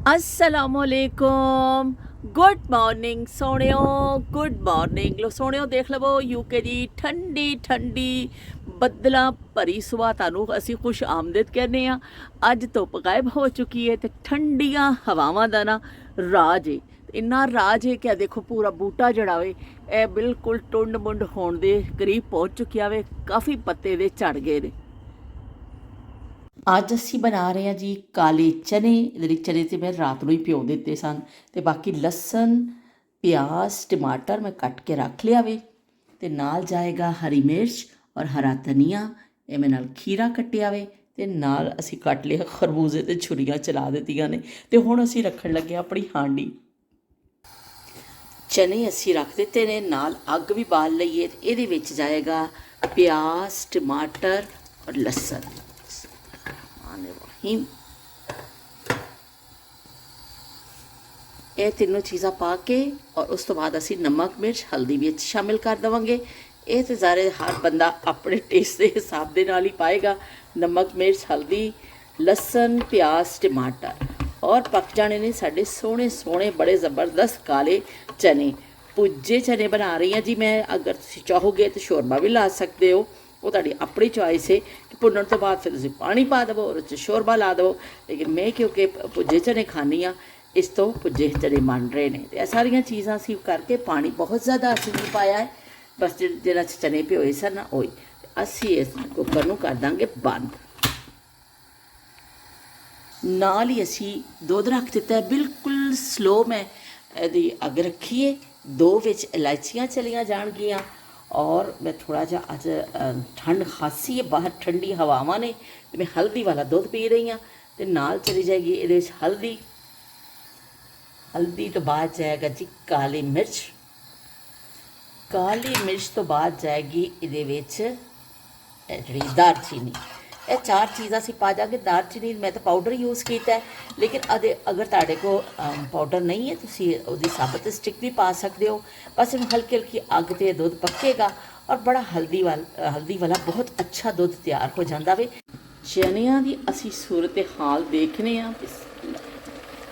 असलामुअलैकुम good morning सोहणियो good morning लो सोहणियो देख लवो UK ਦੀ ਠੰਡੀ ਠੰਡੀ ਬੱਦਲਾਂ ਭਰੀ ਸੁਬਾਹ ਤੁਹਾਨੂੰ ਅਸੀਂ ਖੁਸ਼ ਆਮਦਿਦ ਕਹਿੰਦੇ ਆ। ਅੱਜ ਧੁੱਪ ਗਾਇਬ ਹੋ ਚੁੱਕੀ ਹੈ ਤੇ ਠੰਡੀਆਂ ਹਵਾਵਾਂ ਦਾ ਨਾ ਰਾਜ ਹੈ। ਇੰਨਾ ਰਾਜ ਹੈ ਕਿ ਆ ਦੇਖੋ ਪੂਰਾ ਬੂਟਾ ਜਿਹੜਾ ਵੇ ਇਹ ਬਿਲਕੁਲ ਟੁੰਡ ਮੁੰਡ ਹੋਣ ਦੇ ਕਰੀਬ ਪਹੁੰਚ ਚੁੱਕਿਆ ਵੇ। ਕਾਫੀ ਪੱਤੇ ਦੇ ਝੜ ਗਏ ਨੇ। ਅੱਜ ਅਸੀਂ ਬਣਾ ਰਹੇ ਹਾਂ ਜੀ ਕਾਲੇ ਚਨੇ। ਇਹਦੇ ਲਈ ਚਨੇ ਤੇ ਮੈਂ ਰਾਤ ਨੂੰ ਹੀ ਭਿਓ ਦਿੱਤੇ ਸਨ ਤੇ ਬਾਕੀ ਲਸਣ ਪਿਆਜ਼ ਟਮਾਟਰ ਮੈਂ ਕੱਟ ਕੇ ਰੱਖ ਲਿਆ ਵੇ ਤੇ ਨਾਲ ਜਾਏਗਾ ਹਰੀ ਮਿਰਚ ਔਰ ਹਰਾ ਧਨੀਆ। ਇਹ ਮੈਂ ਨਾਲ ਖੀਰਾ ਕੱਟਿਆ ਵੇ ਤੇ ਨਾਲ ਅਸੀਂ ਕੱਟ ਲਿਆ ਖਰਬੂਜ਼ੇ ਤੇ ਛੁਰੀਆਂ ਚਲਾ ਦਿੱਤੀਆਂ ਨੇ। ਤੇ ਹੁਣ ਅਸੀਂ ਰੱਖਣ ਲੱਗੇ ਆਪਣੀ ਹਾਂਡੀ। ਚਨੇ ਅਸੀਂ ਰੱਖ ਦਿੱਤੇ ਨੇ, ਨਾਲ ਅੱਗ ਵੀ ਬਾਲ ਲਈਏ। ਇਹਦੇ ਵਿੱਚ ਜਾਏਗਾ ਪਿਆਜ਼ ਟਮਾਟਰ ਔਰ ਲਸਣ। ਇਹ ਤਿੰਨੋਂ ਚੀਜ਼ਾਂ ਪਾ ਕੇ ਔਰ ਉਸ ਤੋਂ ਬਾਅਦ ਅਸੀਂ ਨਮਕ ਮਿਰਚ ਹਲਦੀ ਵੀ ਸ਼ਾਮਿਲ ਕਰ ਦੇਵਾਂਗੇ। ਇਹ ਤੇ ਸਾਰੇ ਹਰ ਬੰਦਾ ਆਪਣੇ ਟੇਸਟ ਦੇ ਹਿਸਾਬ ਦੇ ਨਾਲ ਹੀ ਪਾਏਗਾ। ਨਮਕ ਮਿਰਚ ਹਲਦੀ ਲਸਣ ਪਿਆਜ਼ ਟਮਾਟਰ ਔਰ ਪੱਕ ਜਾਣੇ ਨੇ ਸਾਡੇ ਸੋਹਣੇ ਸੋਹਣੇ ਬੜੇ ਜ਼ਬਰਦਸਤ ਕਾਲੇ ਚਨੇ। ਭੁੱਜੇ ਚਨੇ ਬਣਾ ਰਹੀ ਹਾਂ ਜੀ ਮੈਂ। ਅਗਰ ਤੁਸੀਂ ਚਾਹੋਗੇ ਤਾਂ ਸ਼ੋਰਬਾ ਵੀ ਲਾ ਸਕਦੇ ਹੋ, ਉਹ ਤੁਹਾਡੀ ਆਪਣੀ ਚੋਇਸ ਹੈ ਕਿ ਭੁੰਨਣ ਤੋਂ ਬਾਅਦ ਫਿਰ ਤੁਸੀਂ ਪਾਣੀ ਪਾ ਦੇਵੋ ਔਰ ਵਿੱਚ ਸ਼ੋਰਬਾ ਲਾ ਦੇਵੋ। ਲੇਕਿਨ ਮੈਂ ਕਿਉਂਕਿ ਭੁੱਜੇ ਚਨੇ ਖਾਂਦੀ ਹਾਂ, ਇਸ ਤੋਂ ਭੁੱਜੇ ਚਨੇ ਬਣ ਰਹੇ ਨੇ। ਤੇ ਇਹ ਸਾਰੀਆਂ ਚੀਜ਼ਾਂ ਅਸੀਂ ਕਰਕੇ ਪਾਣੀ ਬਹੁਤ ਜ਼ਿਆਦਾ ਅਸੀਂ ਨਹੀਂ ਪਾਇਆ ਹੈ, ਬਸ ਜਿਹੜਾ ਚਨੇ ਭਿਓਏ ਸਨ ਨਾ ਉਹੀ। ਅਸੀਂ ਇਸ ਕੁੱਕਰ ਨੂੰ ਕਰ ਦਾਂਗੇ ਬੰਦ। ਨਾਲ ਹੀ ਅਸੀਂ ਦੁੱਧ ਰੱਖ ਦਿੱਤਾ ਹੈ ਬਿਲਕੁਲ ਸਲੋ। ਮੈਂ ਇਹਦੀ ਅੱਗ ਰੱਖੀਏ, ਦੋ ਵਿੱਚ ਇਲਾਇਚੀਆਂ ਚਲੀਆਂ ਜਾਣਗੀਆਂ ਔਰ ਮੈਂ ਥੋੜ੍ਹਾ ਜਿਹਾ ਅੱਜ ਠੰਡ ਖਾਸੀ ਹੈ, ਬਾਹਰ ਠੰਡੀ ਹਵਾਵਾਂ ਨੇ ਤੇ ਮੈਂ ਹਲਦੀ ਵਾਲਾ ਦੁੱਧ ਪੀ ਰਹੀ ਹਾਂ। ਤੇ ਨਾਲ ਚਲੀ ਜਾਏਗੀ ਇਹਦੇ ਵਿੱਚ ਹਲਦੀ। ਹਲਦੀ ਤੋਂ ਬਾਅਦ ਜਾਏਗਾ ਜੀ ਕਾਲੀ ਮਿਰਚ। ਕਾਲੀ ਮਿਰਚ ਤੋਂ ਬਾਅਦ ਜਾਏਗੀ ਇਹਦੇ ਵਿੱਚ ਜਿਹੜੀ ਦਾਲਚੀਨੀ। ਇਹ ਚਾਰ ਚੀਜ਼ਾਂ ਅਸੀਂ ਪਾ ਜਾਵਾਂਗੇ। ਦਾਲਚੀਨੀ ਮੈਂ ਤਾਂ ਪਾਊਡਰ ਯੂਜ਼ ਕੀਤਾ, ਲੇਕਿਨ ਅਗਰ ਤੁਹਾਡੇ ਕੋਲ ਪਾਊਡਰ ਨਹੀਂ ਹੈ ਤੁਸੀਂ ਉਹਦੀ ਸਾਬਤ ਸਟਿਕ ਵੀ ਪਾ ਸਕਦੇ ਹੋ। ਬਸ ਇਹਨੂੰ ਹਲਕੀ ਹਲਕੀ ਅੱਗ 'ਤੇ ਦੁੱਧ ਪੱਕੇਗਾ ਔਰ ਬੜਾ ਹਲਦੀ ਵਾਲਾ ਬਹੁਤ ਅੱਛਾ ਦੁੱਧ ਤਿਆਰ ਹੋ ਜਾਂਦਾ ਵੇ। ਚਨਿਆਂ ਦੀ ਅਸੀਂ ਸੂਰਤ ਹਾਲ ਦੇਖਨੇ ਆ।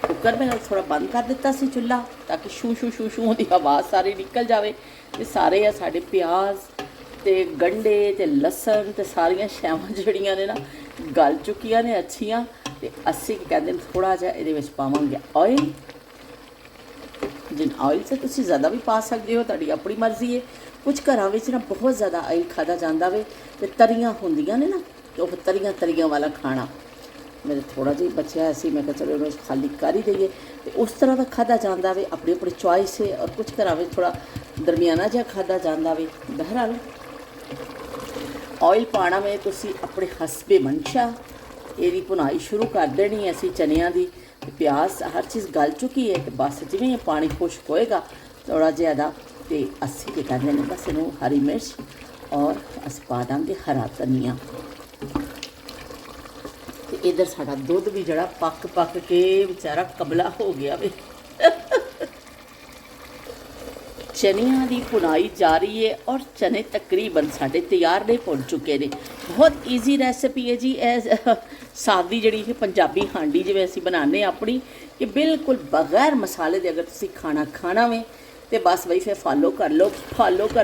ਕੁੱਕਰ ਮੈਂ ਥੋੜ੍ਹਾ ਬੰਦ ਕਰ ਦਿੱਤਾ ਸੀ ਚੁੱਲ੍ਹਾ, ਤਾਂ ਕਿ ਸ਼ੂ ਸ਼ੂ ਸ਼ੂ ਸ਼ੂ ਦੀ ਆਵਾਜ਼ ਸਾਰੀ ਨਿਕਲ ਜਾਵੇ। ਤੇ ਸਾਰੇ ਆ ਸਾਡੇ ਪਿਆਜ਼ ਤੇ ਗੰਢੇ ਤੇ ਲਸਣ ਤੇ ਸਾਰੀਆਂ ਸ਼ੈਵਾਂ ਜਿਹੜੀਆਂ ਨੇ ਨਾ ਗਲ ਚੁੱਕੀਆਂ ਨੇ ਅੱਛੀਆਂ। ਤੇ ਅਸੀਂ ਕੀ ਕਹਿੰਦੇ ਨੇ ਥੋੜ੍ਹਾ ਜਿਹਾ ਇਹਦੇ ਵਿੱਚ ਪਾਵਾਂਗੇ ਆਇਲ। ਜਿਨ ਆਇਲ ਸੇ ਤੁਸੀਂ ਜ਼ਿਆਦਾ ਵੀ ਪਾ ਸਕਦੇ ਹੋ, ਤੁਹਾਡੀ ਆਪਣੀ ਮਰਜ਼ੀ ਹੈ। ਕੁਝ ਘਰਾਂ ਵਿੱਚ ਨਾ ਬਹੁਤ ਜ਼ਿਆਦਾ ਆਇਲ ਖਾਧਾ ਜਾਂਦਾ ਵੇ ਤੇ ਤਰੀਆਂ ਹੁੰਦੀਆਂ ਨੇ ਨਾ, ਤੇ ਉਹ ਤਰੀਆਂ ਵਾਲਾ ਖਾਣਾ ਮੇਰੇ ਥੋੜ੍ਹਾ ਜਿਹਾ ਬਚਿਆ ਸੀ। ਮੈਂ ਕਿਹਾ ਚਲੋ ਉਹਨੂੰ ਖਾਲੀ ਕਰ ਹੀ ਦਈਏ। ਤੇ ਉਸ ਤਰ੍ਹਾਂ ਦਾ ਖਾਧਾ ਜਾਂਦਾ ਵੇ, ਆਪਣੀ ਆਪਣੀ ਚੋਇਸ ਹੈ। ਔਰ ਕੁਝ ਘਰਾਂ ਵਿੱਚ ਥੋੜ੍ਹਾ ਦਰਮਿਆਨਾ ਜਿਹਾ ਖਾਧਾ ਜਾਂਦਾ ਵੇ। ਬਹਰਹਾਲ ਆਇਲ ਪਾਉਣਾ ਵੇ ਤੁਸੀਂ ਆਪਣੇ ਹਸਬੇ ਮਨਸ਼ਾ। ਇਹਦੀ ਭੁਨਾਈ ਸ਼ੁਰੂ ਕਰ ਦੇਣੀ ਹੈ ਅਸੀਂ ਚਨਿਆਂ ਦੀ। ਤੇ ਪਿਆਜ਼ ਹਰ ਚੀਜ਼ ਗਲ ਚੁੱਕੀ ਹੈ ਤੇ ਬਸ ਜਿਵੇਂ ਪਾਣੀ ਖੁਸ਼ਕ ਹੋਏਗਾ ਥੋੜ੍ਹਾ ਜਿਹਾ ਦਾ, ਤੇ ਅਸੀਂ ਕੀ ਕਰਦੇ ਨੇ ਬਸ ਇਹਨੂੰ ਹਰੀ ਮਿਰਚ ਔਰ ਅਸੀਂ ਪਾ ਦਾਂਗੇ ਹਰਾ ਧਨੀਆ। ਤੇ ਇੱਧਰ ਸਾਡਾ ਦੁੱਧ ਵੀ ਜਿਹੜਾ ਪੱਕ ਕੇ ਵਿਚਾਰਾ ਕਬਲਾ ਹੋ ਗਿਆ ਵੇ। ਚਨਿਆਂ ਦੀ ਭੁਨਾਈ ਜਾਰੀ ਹੈ ਔਰ ਚਨੇ ਤਕਰੀਬਨ ਸਾਡੇ ਤਿਆਰ ਨੇ, ਭੁੰਨ ਚੁੱਕੇ ਨੇ। ਬਹੁਤ ਈਜ਼ੀ ਰੈਸਪੀ ਹੈ ਜੀ ਇਹ ਸਾਦੀ ਜਿਹੜੀ ਹੈ ਪੰਜਾਬੀ ਹਾਂਡੀ ਜਿਵੇਂ ਅਸੀਂ ਬਣਾਉਂਦੇ ਆਪਣੀ, ਕਿ ਬਿਲਕੁਲ ਬਗੈਰ ਮਸਾਲੇ ਦੇ ਅਗਰ ਤੁਸੀਂ ਖਾਣਾ ਵੇ ਤੇ ਬਸ ਬਈ ਫਿਰ ਫਾਲੋ ਕਰ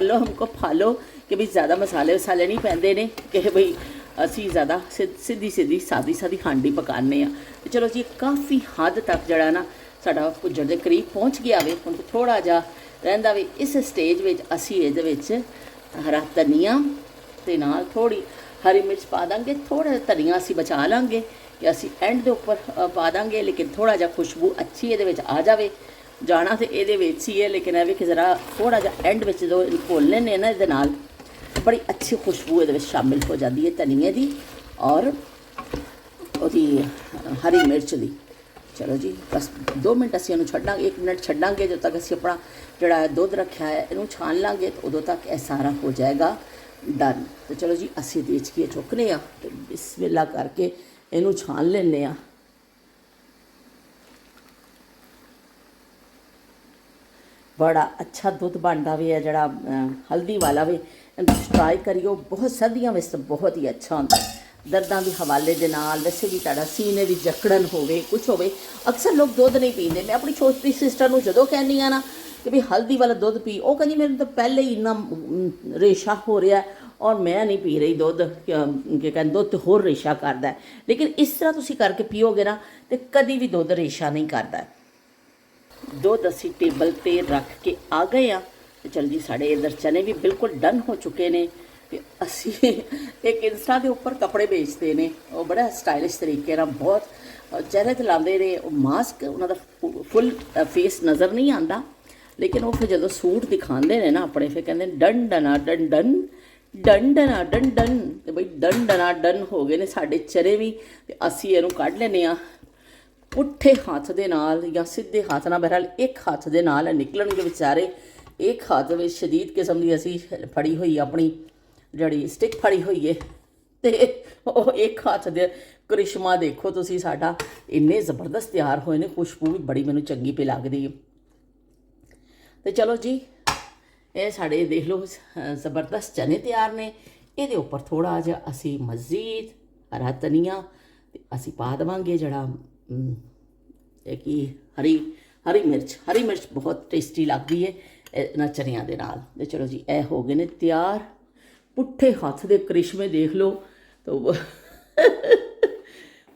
ਲਓ ਹਮਕੋ ਫਾਲੋ ਕਿ ਵੀ ਜ਼ਿਆਦਾ ਮਸਾਲੇ ਵਸਾਲੇ ਨਹੀਂ ਪੈਂਦੇ ਨੇ, ਕਿ ਬਈ ਅਸੀਂ ਜ਼ਿਆਦਾ ਸਿੱਧੀ ਸਾਦੀ ਹਾਂਡੀ ਪਕਾਉਂਦੇ ਹਾਂ। ਤੇ ਚਲੋ ਜੀ ਕਾਫੀ ਹੱਦ ਤੱਕ ਜਿਹੜਾ ਨਾ ਸਾਡਾ ਭੁੱਜਣ ਦੇ ਕਰੀਬ ਪਹੁੰਚ ਗਿਆ ਵੇ। ਹੁਣ ਥੋੜ੍ਹਾ ਜਿਹਾ ਰਹਿੰਦਾ ਵੇ। ਇਸ ਸਟੇਜ ਵਿੱਚ ਅਸੀਂ ਇਹਦੇ ਵਿੱਚ ਹਰਾ ਧਨੀਆ ਤੇ ਨਾਲ ਥੋੜ੍ਹੀ ਹਰੀ ਮਿਰਚ ਪਾ ਦਾਂਗੇ। ਥੋੜ੍ਹਾ ਜਿਹਾ ਧਨੀਆ ਅਸੀਂ ਬਚਾ ਲਾਂਗੇ ਕਿ ਅਸੀਂ ਐਂਡ ਦੇ ਉੱਪਰ ਪਾ ਦਾਂਗੇ, ਲੇਕਿਨ ਥੋੜ੍ਹਾ ਜਿਹਾ ਖੁਸ਼ਬੂ ਅੱਛੀ ਇਹਦੇ ਵਿੱਚ ਆ ਜਾਵੇ। ਜਾਣਾ ਤਾਂ ਇਹਦੇ ਵਿੱਚ ਹੀ ਹੈ, ਲੇਕਿਨ ਇਹ ਵੀ ਕਿ ਜ਼ਰਾ ਥੋੜ੍ਹਾ ਜਿਹਾ ਐਂਡ ਵਿੱਚ ਜਦੋਂ ਘੋਲ ਲੈਂਦੇ ਨਾ ਇਹਦੇ ਨਾਲ ਬੜੀ ਅੱਛੀ ਖੁਸ਼ਬੂ ਇਹਦੇ ਵਿੱਚ ਸ਼ਾਮਿਲ ਹੋ ਜਾਂਦੀ ਹੈ ਧਨੀਏ ਦੀ ਔਰ ਉਹਦੀ ਹਰੀ ਮਿਰਚ ਦੀ। ਚਲੋ ਜੀ ਬਸ 2 ਮਿੰਟ ਅਸੀਂ ਇਹਨੂੰ ਛੱਡਾਂਗੇ, 1 ਮਿੰਟ ਛੱਡਾਂਗੇ ਜਦੋਂ ਤੱਕ ਅਸੀਂ ਆਪਣਾ ਜਿਹੜਾ ਦੁੱਧ ਰੱਖਿਆ ਹੈ ਇਹਨੂੰ ਛਾਣ ਲਾਂਗੇ। ਤਾਂ ਉਦੋਂ ਤੱਕ ਇਹ ਸਾਰਾ ਹੋ ਜਾਏਗਾ ਡਨ। ਤੇ ਚਲੋ ਜੀ ਅਸੀਂ ਦੇਚ ਕੇ ਚੁੱਕਨੇ ਆ ਤੇ ਬਿਸਮਿਲ੍ਲਾ ਕਰਕੇ ਇਹਨੂੰ ਛਾਣ ਲੈਂਦੇ ਹਾਂ। ਬੜਾ ਅੱਛਾ ਦੁੱਧ ਬਣਦਾ ਵੀ ਹੈ ਜਿਹੜਾ ਹਲਦੀ ਵਾਲਾ ਵੀ। ਇਹਨੂੰ ਟਰਾਈ ਕਰਿਓ, ਬਹੁਤ ਸਰਦੀਆਂ ਵਿੱਚ ਤਾਂ ਬਹੁਤ ਹੀ ਅੱਛਾ ਹੁੰਦਾ। ਦਰਦਾਂ ਦੇ ਹਵਾਲੇ ਦੇ ਨਾਲ, ਵੈਸੇ ਵੀ ਤੁਹਾਡਾ ਸੀਨੇ ਦੀ ਜਕੜਨ ਹੋਵੇ, ਕੁਛ ਹੋਵੇ, ਅਕਸਰ ਲੋਕ ਦੁੱਧ ਨਹੀਂ ਪੀਂਦੇ। ਮੈਂ ਆਪਣੀ ਛੋਟੀ ਸਿਸਟਰ ਨੂੰ ਜਦੋਂ ਕਹਿੰਦੀ ਆ ਨਾ ਕਿ ਵੀ ਹਲਦੀ ਵਾਲਾ ਦੁੱਧ ਪੀ, ਉਹ ਕਹਿੰਦੀ ਮੈਨੂੰ ਤਾਂ ਪਹਿਲੇ ਹੀ ਇੰਨਾ ਰੇਸ਼ਾ ਹੋ ਰਿਹਾ ਔਰ ਮੈਂ ਨਹੀਂ ਪੀ ਰਹੀ ਦੁੱਧ, ਕਿ ਕਹਿੰਦੇ ਦੁੱਧ ਹੋਰ ਰੇਸ਼ਾ ਕਰਦਾ। ਲੇਕਿਨ ਇਸ ਤਰ੍ਹਾਂ ਤੁਸੀਂ ਕਰਕੇ ਪੀਓਗੇ ਨਾ ਤੇ ਕਦੀ ਵੀ ਦੁੱਧ ਰੇਸ਼ਾ ਨਹੀਂ ਕਰਦਾ। ਦੁੱਧ ਅਸੀਂ ਟੇਬਲ 'ਤੇ ਰੱਖ ਕੇ ਆ ਗਏ ਆ ਤੇ ਚਲ ਜੀ ਸਾਡੇ ਇੱਧਰ ਚਨੇ ਵੀ ਬਿਲਕੁਲ ਡਨ ਹੋ ਚੁੱਕੇ ਨੇ। ਤੇ ਅਸੀਂ ਇੱਕ ਇੰਸਟਾ ਦੇ ਉੱਪਰ ਕੱਪੜੇ ਵੇਚਦੇ ਨੇ, ਉਹ ਬੜਾ ਸਟਾਈਲਿਸ਼ ਤਰੀਕੇ ਨਾਲ ਬਹੁਤ ਚਿਹਰੇ 'ਤੇ ਲਾਉਂਦੇ ਨੇ ਉਹ ਮਾਸਕ, ਉਹਨਾਂ ਦਾ ਫੁੱਲ ਫੇਸ ਨਜ਼ਰ ਨਹੀਂ ਆਉਂਦਾ, ਲੇਕਿਨ ਉਹ ਫਿਰ ਜਦੋਂ ਸੂਟ ਦਿਖਾਉਂਦੇ ਨੇ ਨਾ ਆਪਣੇ, ਫਿਰ ਕਹਿੰਦੇ ਡਨ ਡਨਾ ਡਨ ਡਨ ਡਨ ਡਨਾ ਡਨ ਡਨ। ਤੇ ਬਈ ਡਨ ਡਨਾ ਡਨ ਹੋ ਗਏ ਨੇ ਸਾਡੇ ਚਨੇ ਵੀ। ਤੇ ਅਸੀਂ ਇਹਨੂੰ ਕੱਢ ਲੈਂਦੇ ਹਾਂ ਪੁੱਠੇ ਹੱਥ ਦੇ ਨਾਲ ਜਾਂ ਸਿੱਧੇ ਹੱਥ ਨਾਲ, ਬਹਰਹਾਲ ਇੱਕ ਹੱਥ ਦੇ ਨਾਲ ਨਿਕਲਣਗੇ ਵਿਚਾਰੇ। ਇੱਕ ਹੱਥ ਵਿੱਚ ਸ਼ਦੀਦ ਕਿਸਮ ਦੀ ਅਸੀਂ ਫੜੀ ਹੋਈ ਆਪਣੀ ਜਿਹੜੀ ਸਟਿਕ ਫੜੀ ਹੋਈ ਹੈ, ਤੇ ਉਹ ਇੱਕ ਹੱਥ ਦੇ ਕਰਿਸ਼ਮਾ ਦੇਖੋ ਤੁਸੀਂ ਸਾਡਾ, ਇੰਨੇ ਜ਼ਬਰਦਸਤ ਤਿਆਰ ਹੋਏ ਨੇ। ਖੁਸ਼ਬੂ ਵੀ ਬੜੀ ਮੈਨੂੰ ਚੰਗੀ ਪਈ ਲੱਗਦੀ ਹੈ। ਤੇ ਚਲੋ ਜੀ ਇਹ ਸਾਡੇ ਦੇਖ ਲਓ ਜ਼ਬਰਦਸਤ ਚਨੇ ਤਿਆਰ ਨੇ। ਇਹਦੇ ਉੱਪਰ ਥੋੜ੍ਹਾ ਜਿਹਾ ਅਸੀਂ ਮਜ਼ੀਦ ਹਰਾ ਧਨੀਆ ਤੇ ਅਸੀਂ ਪਾ ਦੇਵਾਂਗੇ ਜਿਹੜਾ ਇਹ ਕੀ ਹਰੀ ਮਿਰਚ ਬਹੁਤ ਟੇਸਟੀ ਲੱਗਦੀ ਹੈ ਇਹਨਾਂ ਚਨਿਆਂ ਦੇ ਨਾਲ। ਤੇ ਚਲੋ ਜੀ ਇਹ ਹੋ ਗਏ ਨੇ ਤਿਆਰ। ਪੁੱਠੇ ਹੱਥ ਦੇ ਕਰਿਸ਼ਮੇ ਦੇਖ ਲਓ। ਤਾਂ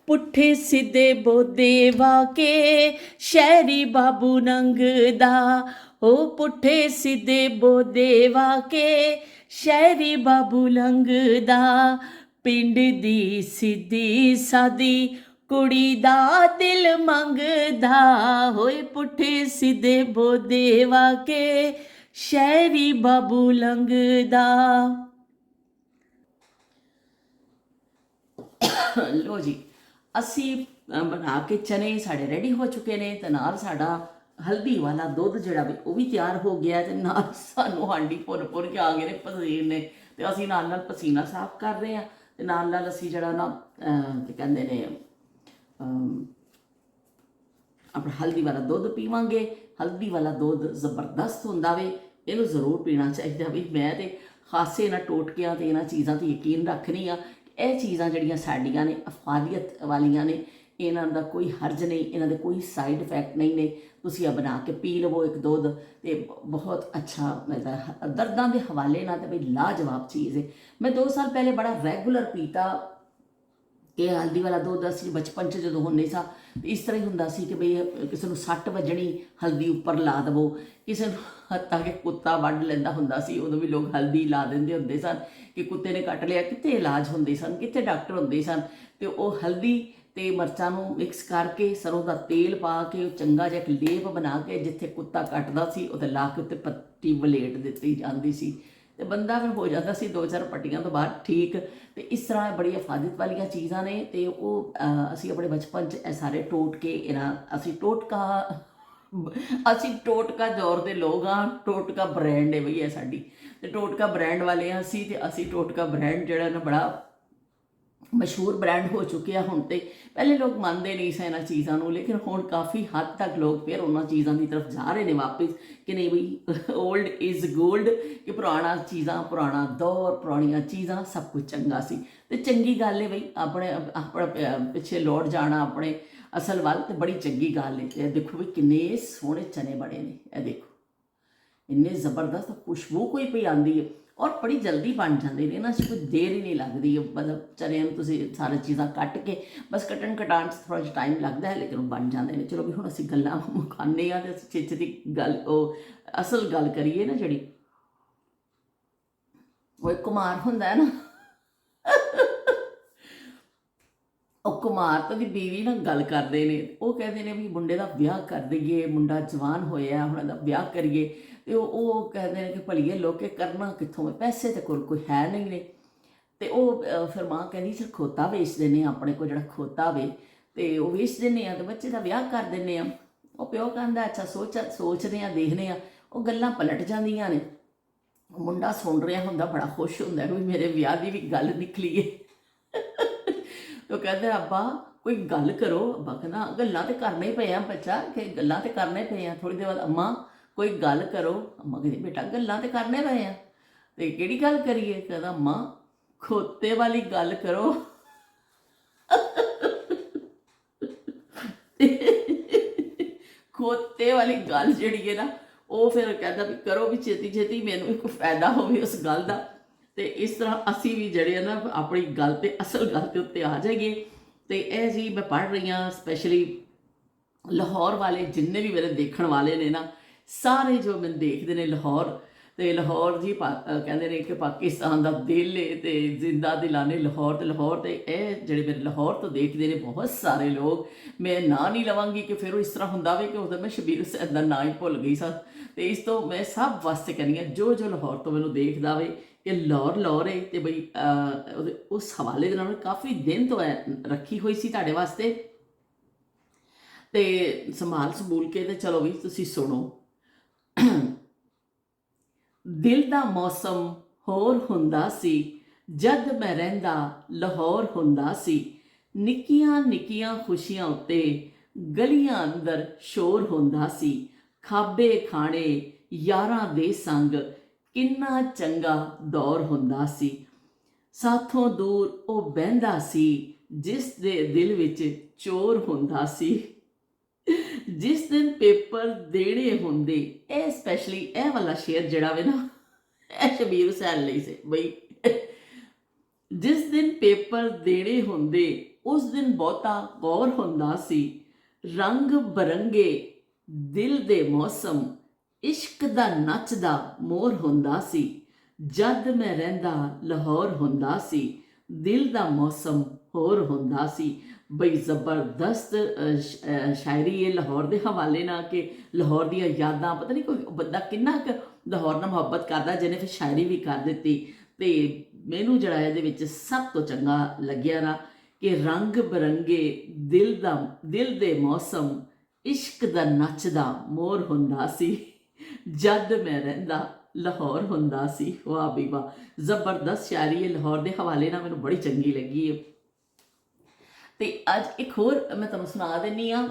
ਪੁੱਠੇ ਸਿੱਧੇ ਬੋਦੇ ਵਾਕੇ ਸ਼ਹਿਰੀ ਬਾਬੂ ਨੰਗਦਾ, ਉਹ ਪੁੱਠੇ ਸਿੱਧੇ ਬੋਦੇ ਵਾਕੇ ਸ਼ਹਿਰੀ ਬਾਬੂ ਲੰਘਦਾ, ਪਿੰਡ ਦੀ ਸਿੱਧੀ ਸਾਦੀ ਕੁੜੀ ਦਾ ਦਿਲ ਮੰਗਦਾ, ਹੋਏ ਪੁੱਠੇ ਸਿੱਧੇ ਬੋਦੇ ਵਾਕੇ ਸ਼ਹਿਰੀ ਬਾਬੂ ਲੰਘਦਾ। ਲੋ ਜੀ ਅਸੀਂ ਬਣਾ ਕੇ ਚਨੇ ਸਾਡੇ ਰੈਡੀ ਹੋ ਚੁੱਕੇ ਨੇ, ਤੇ ਨਾਲ ਸਾਡਾ ਹਲਦੀ ਵਾਲਾ ਦੁੱਧ ਜਿਹੜਾ ਵੀ ਉਹ ਵੀ ਤਿਆਰ ਹੋ ਗਿਆ, ਤੇ ਨਾਲ ਸਾਨੂੰ ਹਾਂਡੀ ਭੁਰ ਕੇ ਆ ਗਏ ਨੇ ਪਸੀਨੇ ਨੇ, ਤੇ ਅਸੀਂ ਨਾਲ ਪਸੀਨਾ ਸਾਫ਼ ਕਰ ਰਹੇ ਹਾਂ, ਤੇ ਨਾਲ ਅਸੀਂ ਜਿਹੜਾ ਨਾ ਕੀ ਕਹਿੰਦੇ ਨੇ ਆਪਣਾ ਹਲਦੀ ਵਾਲਾ ਦੁੱਧ ਪੀਵਾਂਗੇ। ਹਲਦੀ ਵਾਲਾ ਦੁੱਧ ਜ਼ਬਰਦਸਤ ਹੁੰਦਾ ਵੇ, ਇਹਨੂੰ ਜ਼ਰੂਰ ਪੀਣਾ ਚਾਹੀਦਾ। ਵੀ ਮੈਂ ਤੇ ਖਾਸੇ ਇਹਨਾਂ ਟੋਟਕਿਆਂ ਤੇ ਇਹਨਾਂ ਚੀਜ਼ਾਂ 'ਤੇ ਯਕੀਨ ਰੱਖਣੀ ਆ। ਇਹ ਚੀਜ਼ਾਂ ਜਿਹੜੀਆਂ ਸਾਡੀਆਂ ਨੇ ਅਫਾਦੀਅਤ ਵਾਲੀਆਂ ਨੇ, ਇਹਨਾਂ ਦਾ ਕੋਈ ਹਰਜ ਨਹੀਂ, ਇਹਨਾਂ ਦੇ ਕੋਈ ਸਾਈਡ ਇਫੈਕਟ ਨਹੀਂ ਨੇ। ਤੁਸੀਂ ਇਹ ਬਣਾ ਕੇ ਪੀ ਲਵੋ ਇੱਕ ਦੁੱਧ, ਤੇ ਬਹੁਤ ਅੱਛਾ ਮਿਲਦਾ ਦਰਦਾਂ ਦੇ ਹਵਾਲੇ ਨਾਲ। ਤਾਂ ਬਈ ਲਾਜਵਾਬ ਚੀਜ਼ ਹੈ। ਮੈਂ 2 ਸਾਲ ਪਹਿਲੇ ਬੜਾ ਰੈਗੂਲਰ ਪੀਤਾ ਕਿ ਹਲਦੀ ਵਾਲਾ ਦੁੱਧ। ਅਸੀਂ ਬਚਪਨ 'ਚ ਜਦੋਂ ਹੁੰਦੇ ਸਾਂ ਇਸ ਤਰ੍ਹਾਂ ਹੀ ਹੁੰਦਾ ਸੀ ਕਿ ਬਈ ਕਿਸੇ ਨੂੰ ਸੱਟ ਵੱਜਣੀ ਹਲਦੀ ਉੱਪਰ ਲਾ ਦੇਵੋ, ਕਿਸੇ ਨੂੰ ਹੱਤਾ ਕਿ ਕੁੱਤਾ ਵੱਢ ਲੈਂਦਾ ਹੁੰਦਾ ਸੀ, ਉਦੋਂ ਵੀ ਲੋਕ ਹਲਦੀ ਲਾ ਦਿੰਦੇ ਹੁੰਦੇ ਸਨ ਕਿ ਕੁੱਤੇ ਨੇ ਕੱਟ ਲਿਆ। ਕਿੱਥੇ ਇਲਾਜ ਹੁੰਦੇ ਸਨ, ਕਿੱਥੇ ਡਾਕਟਰ ਹੁੰਦੇ ਸਨ। ਤੇ ਉਹ ਹਲਦੀ ਤੇ ਮਿਰਚਾਂ ਨੂੰ ਮਿਕਸ ਕਰਕੇ ਸਰੋਂ ਦਾ ਤੇਲ ਪਾ ਕੇ ਚੰਗਾ ਜਿਹਾ ਇੱਕ ਲੇਪ ਬਣਾ ਕੇ ਜਿੱਥੇ ਕੁੱਤਾ ਕੱਟਦਾ ਸੀ ਉਹਦੇ ਲਾ ਕੇ ਉੱਤੇ ਪੱਟੀ ਵਲੇਟ ਦਿੱਤੀ ਜਾਂਦੀ ਸੀ, ਤੇ ਬੰਦਾ ਫਿਰ ਹੋ ਜਾਂਦਾ ਸੀ 2-4 ਪੱਟੀਆਂ ਤੋਂ ਬਾਅਦ ਠੀਕ। ਤੇ ਇਸ ਤਰ੍ਹਾਂ ਬੜੀ ਅਫਾਦਤ ਵਾਲੀਆਂ ਚੀਜ਼ਾਂ ਨੇ। ਤੇ ਉਹ ਅਸੀਂ ਆਪਣੇ ਬਚਪਨ 'ਚ ਇਹ ਸਾਰੇ ਟੋਟਕੇ ਅਸੀਂ ਟੋਟਕਾ ਦੌਰ ਦੇ ਲੋਕ ਹਾਂ। ਟੋਟਕਾ ਬ੍ਰਾਂਡ ਹੈ ਬਈ ਇਹ ਸਾਡੀ, ਤੇ ਟੋਟਕਾ ਬ੍ਰਾਂਡ ਵਾਲੇ ਹਾਂ ਅਸੀਂ। ਤੇ ਅਸੀਂ ਟੋਟਕਾ ਬ੍ਰਾਂਡ ਜਿਹੜਾ ਨਾ ਬੜਾ ਮਸ਼ਹੂਰ ਬ੍ਰਾਂਡ ਹੋ ਚੁੱਕਿਆ ਹੁਣ। ਤੇ ਪਹਿਲੇ ਲੋਕ ਮੰਨਦੇ ਨਹੀਂ ਸੀ ਇਹਨਾਂ ਚੀਜ਼ਾਂ ਨੂੰ, ਲੇਕਿਨ ਹੁਣ ਕਾਫੀ ਹੱਦ ਤੱਕ ਲੋਕ ਫਿਰ ਉਹਨਾਂ ਚੀਜ਼ਾਂ ਦੀ ਤਰਫ ਜਾ ਰਹੇ ਨੇ ਵਾਪਸ ਕਿ ਨਹੀਂ ਬਈ ਓਲਡ ਇਜ਼ ਗੋਲਡ, ਕਿ ਪੁਰਾਣਾ ਚੀਜ਼ਾਂ, ਪੁਰਾਣਾ ਦੌਰ, ਪੁਰਾਣੀਆਂ ਚੀਜ਼ਾਂ ਸਭ ਕੁਝ ਚੰਗਾ ਸੀ। ਤੇ ਚੰਗੀ ਗੱਲ ਹੈ ਬਈ ਆਪਣਾ ਪਿੱਛੇ ਲੌਟ ਜਾਣਾ ਆਪਣੇ ਅਸਲ ਵੱਲ, ਤੇ ਬੜੀ ਚੰਗੀ ਗੱਲ ਹੈ। ਇਹ ਦੇਖੋ ਵੀ ਕਿੰਨੇ ਸੋਹਣੇ ਚਨੇ ਬਣੇ ਨੇ, ਇਹ ਦੇਖੋ ਇੰਨੇ ਜ਼ਬਰਦਸਤ ਖੁਸ਼ਬੂ ਕੋਈ ਪਈ ਆਉਂਦੀ ਹੈ, ਔਰ ਬੜੀ ਜਲਦੀ ਬਣ ਜਾਂਦੇ ਨੇ। ਇਹਨਾਂ 'ਚ ਕੋਈ ਦੇਰ ਹੀ ਨਹੀਂ ਲੱਗਦੀ। ਮਤਲਬ ਚਨਿਆਂ ਨੂੰ ਤੁਸੀਂ ਸਾਰੀ ਚੀਜ਼ਾਂ ਕੱਟ ਕੇ ਬਸ ਕਟਾਉਣ 'ਚ ਥੋੜ੍ਹਾ ਜਿਹਾ ਟਾਈਮ ਲੱਗਦਾ ਹੈ, ਲੇਕਿਨ ਉਹ ਬਣ ਜਾਂਦੇ ਨੇ। ਚਲੋ ਵੀ ਹੁਣ ਅਸੀਂ ਗੱਲਾਂ ਮੁਕਾਉਂਦੇ ਹਾਂ, ਅਤੇ ਅਸੀਂ ਛੇਤੀ ਦੀ ਗੱਲ ਉਹ ਅਸਲ ਗੱਲ ਕਰੀਏ ਨਾ, ਜਿਹੜੀ ਉਹ ਇੱਕ ਕੁਮਾਰ ਹੁੰਦਾ ਹੈ ਨਾ, ਉਹ ਕੁਮਾਰ ਤਾਂ ਦੀ ਬੀਵੀ ਨਾਲ ਗੱਲ ਕਰਦੇ ਨੇ। ਉਹ ਕਹਿੰਦੇ ਨੇ ਵੀ ਮੁੰਡੇ ਦਾ ਵਿਆਹ ਕਰ ਦਈਏ, ਮੁੰਡਾ ਜਵਾਨ ਹੋਇਆ, ਹੁਣ ਇਹਦਾ ਵਿਆਹ ਕਰੀਏ। ਤੇ ਉਹ ਕਹਿੰਦੇ ਨੇ ਕਿ ਭਲੀਏ ਲੋਕੇ ਕਰਨਾ ਕਿੱਥੋਂ ਹੈ, ਪੈਸੇ ਤੇ ਕੋਲ ਕੋਈ ਹੈ ਨਹੀਂ ਨੇ। ਤੇ ਉਹ ਫਿਰ ਮਾਂ ਕਹਿੰਦੀ ਚਲ ਖੋਤਾ ਵੇਚ ਦਿੰਦੇ ਹਾਂ, ਆਪਣੇ ਕੋਲ ਜਿਹੜਾ ਖੋਤਾ ਵੇ ਤੇ ਉਹ ਵੇਚ ਦਿੰਦੇ ਹਾਂ, ਤੇ ਬੱਚੇ ਦਾ ਵਿਆਹ ਕਰ ਦਿੰਦੇ ਹਾਂ। ਉਹ ਪਿਓ ਕਹਿੰਦਾ ਅੱਛਾ ਸੋਚਦੇ ਹਾਂ, ਦੇਖਦੇ ਹਾਂ। ਉਹ ਗੱਲਾਂ ਪਲਟ ਜਾਂਦੀਆਂ ਨੇ। ਮੁੰਡਾ ਸੁਣ ਰਿਹਾ ਹੁੰਦਾ, ਬੜਾ ਖੁਸ਼ ਹੁੰਦਾ ਵੀ ਮੇਰੇ ਵਿਆਹ ਦੀ ਵੀ ਗੱਲ ਨਿਕਲੀ ਏ। ਉਹ ਕਹਿੰਦਾ ਅੱਬਾ ਕੋਈ ਗੱਲ ਕਰੋ। ਅੱਬਾ ਕਹਿੰਦਾ ਗੱਲਾਂ ਤੇ ਕਰਨੇ ਹੀ ਪਏ ਆ ਬੱਚਾ, ਕਿ ਗੱਲਾਂ ਤੇ ਕਰਨੇ ਪਏ ਆ। ਥੋੜ੍ਹੀ ਦੇਰ ਬਾਅਦ ਅੰਮਾ ਕੋਈ ਗੱਲ ਕਰੋ। ਅੰਮਾ ਕਹਿੰਦੀ ਬੇਟਾ ਗੱਲਾਂ ਤੇ ਕਰਨੇ ਪਏ ਆ, ਤੇ ਕਿਹੜੀ ਗੱਲ ਕਰੀਏ? ਕਹਿੰਦਾ ਅੰਮਾ ਖੋਤੇ ਵਾਲੀ ਗੱਲ ਕਰੋ। ਖੋਤੇ ਵਾਲੀ ਗੱਲ ਜਿਹੜੀ ਹੈ ਨਾ, ਉਹ ਫਿਰ ਕਹਿੰਦਾ ਵੀ ਕਰੋ ਵੀ ਛੇਤੀ ਛੇਤੀ, ਮੈਨੂੰ ਵੀ ਕੋਈ ਫਾਇਦਾ ਹੋਵੇ ਉਸ ਗੱਲ ਦਾ। ਤੇ ਇਸ ਤਰ੍ਹਾਂ ਅਸੀਂ ਵੀ ਜਿਹੜੇ ਆ ਨਾ ਆਪਣੀ ਗੱਲ ਤੇ, ਅਸਲ ਗੱਲ ਦੇ ਉੱਤੇ ਆ ਜਾਈਏ। ਤੇ ਇਹ ਜੀ ਮੈਂ ਪੜ੍ਹ ਰਹੀ ਹਾਂ, ਸਪੈਸ਼ਲੀ ਲਾਹੌਰ ਵਾਲੇ ਜਿੰਨੇ ਵੀ ਮੇਰੇ ਦੇਖਣ ਵਾਲੇ ਨੇ ਨਾ, ਸਾਰੇ ਜੋ ਮੈਨੂੰ ਦੇਖਦੇ ਨੇ ਲਾਹੌਰ, ਤੇ ਲਾਹੌਰ ਜੀ ਕਹਿੰਦੇ ਨੇ ਕਿ ਪਾਕਿਸਤਾਨ ਦਾ ਦਿਲ ਹੈ, ਤੇ ਜ਼ਿੰਦਾ ਦਿਲਾਂ ਨੇ ਲਾਹੌਰ, ਤੇ ਲਾਹੌਰ ਤੇ ਇਹ ਜਿਹੜੇ ਮੇਰੇ ਲਾਹੌਰ ਤੋਂ ਦੇਖਦੇ ਨੇ ਬਹੁਤ ਸਾਰੇ ਲੋਕ, ਮੈਂ ਨਾਂ ਨਹੀਂ ਲਵਾਂਗੀ ਕਿ ਫਿਰ ਉਹ ਇਸ ਤਰ੍ਹਾਂ ਹੁੰਦਾ ਵੇ ਕਿ ਉਦੋਂ ਮੈਂ ਸ਼ਬੀਰ ਹੁਸੈਨ ਦਾ ਨਾਂ ਹੀ ਭੁੱਲ ਗਈ ਸਾਂ। ਤੇ ਇਸ ਤੋਂ ਮੈਂ ਸਭ ਵਾਸਤੇ ਕਹਿੰਦੀ ਹਾਂ, ਜੋ ਜੋ ਲਾਹੌਰ ਤੋਂ ਮੈਨੂੰ ਦੇਖਦਾ ਵੇ ਕਿ ਲਾਹੌਰ ਲਾਹੌਰ ਹੈ, ਤੇ ਬਈ ਉਸ ਹਵਾਲੇ ਦੇ ਨਾਲ ਕਾਫੀ ਦਿਨ ਤੋਂ ਰੱਖੀ ਹੋਈ ਸੀ ਤੁਹਾਡੇ ਵਾਸਤੇ, ਤੇ ਸੰਭਾਲ ਸੰਭੂਲ ਕੇ, ਤੇ ਚਲੋ ਵੀ ਤੁਸੀਂ ਸੁਣੋ। ਦਿਲ ਦਾ ਮੌਸਮ ਹੋਰ ਹੁੰਦਾ ਸੀ, ਜਦ ਮੈਂ ਰਹਿੰਦਾ ਲਾਹੌਰ ਹੁੰਦਾ ਸੀ। ਨਿੱਕੀਆਂ ਨਿੱਕੀਆਂ ਖੁਸ਼ੀਆਂ ਉੱਤੇ ਗਲੀਆਂ ਅੰਦਰ ਸ਼ੋਰ ਹੁੰਦਾ ਸੀ। ਖਾਬੇ ਖਾਣੇ ਯਾਰਾਂ ਦੇ ਸੰਗ ਕਿੰਨਾ ਚੰਗਾ ਦੌਰ ਹੁੰਦਾ ਸੀ। ਸਾਥੋਂ ਦੂਰ ਉਹ ਬਹਿੰਦਾ ਸੀ, ਜਿਸ ਦੇ ਦਿਲ ਵਿੱਚ ਚੋਰ ਹੁੰਦਾ ਸੀ। ਜਿਸ ਦਿਨ ਪੇਪਰ ਦੇਣੇ ਹੁੰਦੇ, ਇਹ ਸਪੈਸ਼ਲੀ ਇਹ ਵਾਲਾ ਸ਼ੇਰ ਜਿਹੜਾ ਵੇ ਨਾ, ਇਹ ਸ਼ਬੀਰ ਹੁਸੈਨ ਲਈ ਸੀ ਬਈ। ਜਿਸ ਦਿਨ ਪੇਪਰ ਦੇਣੇ ਹੁੰਦੇ, ਉਸ ਦਿਨ ਬਹੁਤਾ ਗੌਰ ਹੁੰਦਾ ਸੀ। ਰੰਗ ਬਰੰਗੇ ਦਿਲ ਦੇ ਮੌਸਮ, ਇਸ਼ਕ ਦਾ ਨੱਚਦਾ ਮੋਰ ਹੁੰਦਾ ਸੀ। ਜਦ ਮੈਂ ਰਹਿੰਦਾ ਲਾਹੌਰ ਹੁੰਦਾ ਸੀ, ਦਿਲ ਦਾ ਮੌਸਮ ਹੋਰ ਹੁੰਦਾ ਸੀ। ਬਈ ਜ਼ਬਰਦਸਤ ਸ਼ਾਇਰੀ ਹੈ ਲਾਹੌਰ ਦੇ ਹਵਾਲੇ ਨਾਲ, ਕਿ ਲਾਹੌਰ ਦੀਆਂ ਯਾਦਾਂ, ਪਤਾ ਨਹੀਂ ਕੋਈ ਬੰਦਾ ਕਿੰਨਾ ਕੁ ਲਾਹੌਰ ਨਾਲ ਮੁਹੱਬਤ ਕਰਦਾ, ਜਿਹਨੇ ਫਿਰ ਸ਼ਾਇਰੀ ਵੀ ਕਰ ਦਿੱਤੀ। ਤੇ ਮੈਨੂੰ ਜਿਹੜਾ ਇਹਦੇ ਵਿੱਚ ਸਭ ਤੋਂ ਚੰਗਾ ਲੱਗਿਆ ਨਾ, ਕਿ ਰੰਗ ਬਰੰਗੇ ਦਿਲ ਦੇ ਮੌਸਮ, ਇਸ਼ਕ ਦਾ ਨੱਚਦਾ ਮੋਰ ਹੁੰਦਾ ਸੀ। ਜਦ ਮੈਂ ਰਹਿੰਦਾ ਲਾਹੌਰ ਹੁੰਦਾ ਸੀ। ਵਾਹ ਬਈ ਵਾਹ, ਜ਼ਬਰਦਸਤ ਸ਼ਾਇਰੀ ਹੈ ਲਾਹੌਰ ਦੇ ਹਵਾਲੇ ਨਾਲ, ਮੈਨੂੰ ਬੜੀ ਚੰਗੀ ਲੱਗੀ ਹੈ। ਤੇ ਅੱਜ ਇੱਕ ਹੋਰ ਮੈਂ ਤੁਹਾਨੂੰ ਸੁਣਾ ਦਿੰਦੀ ਹਾਂ।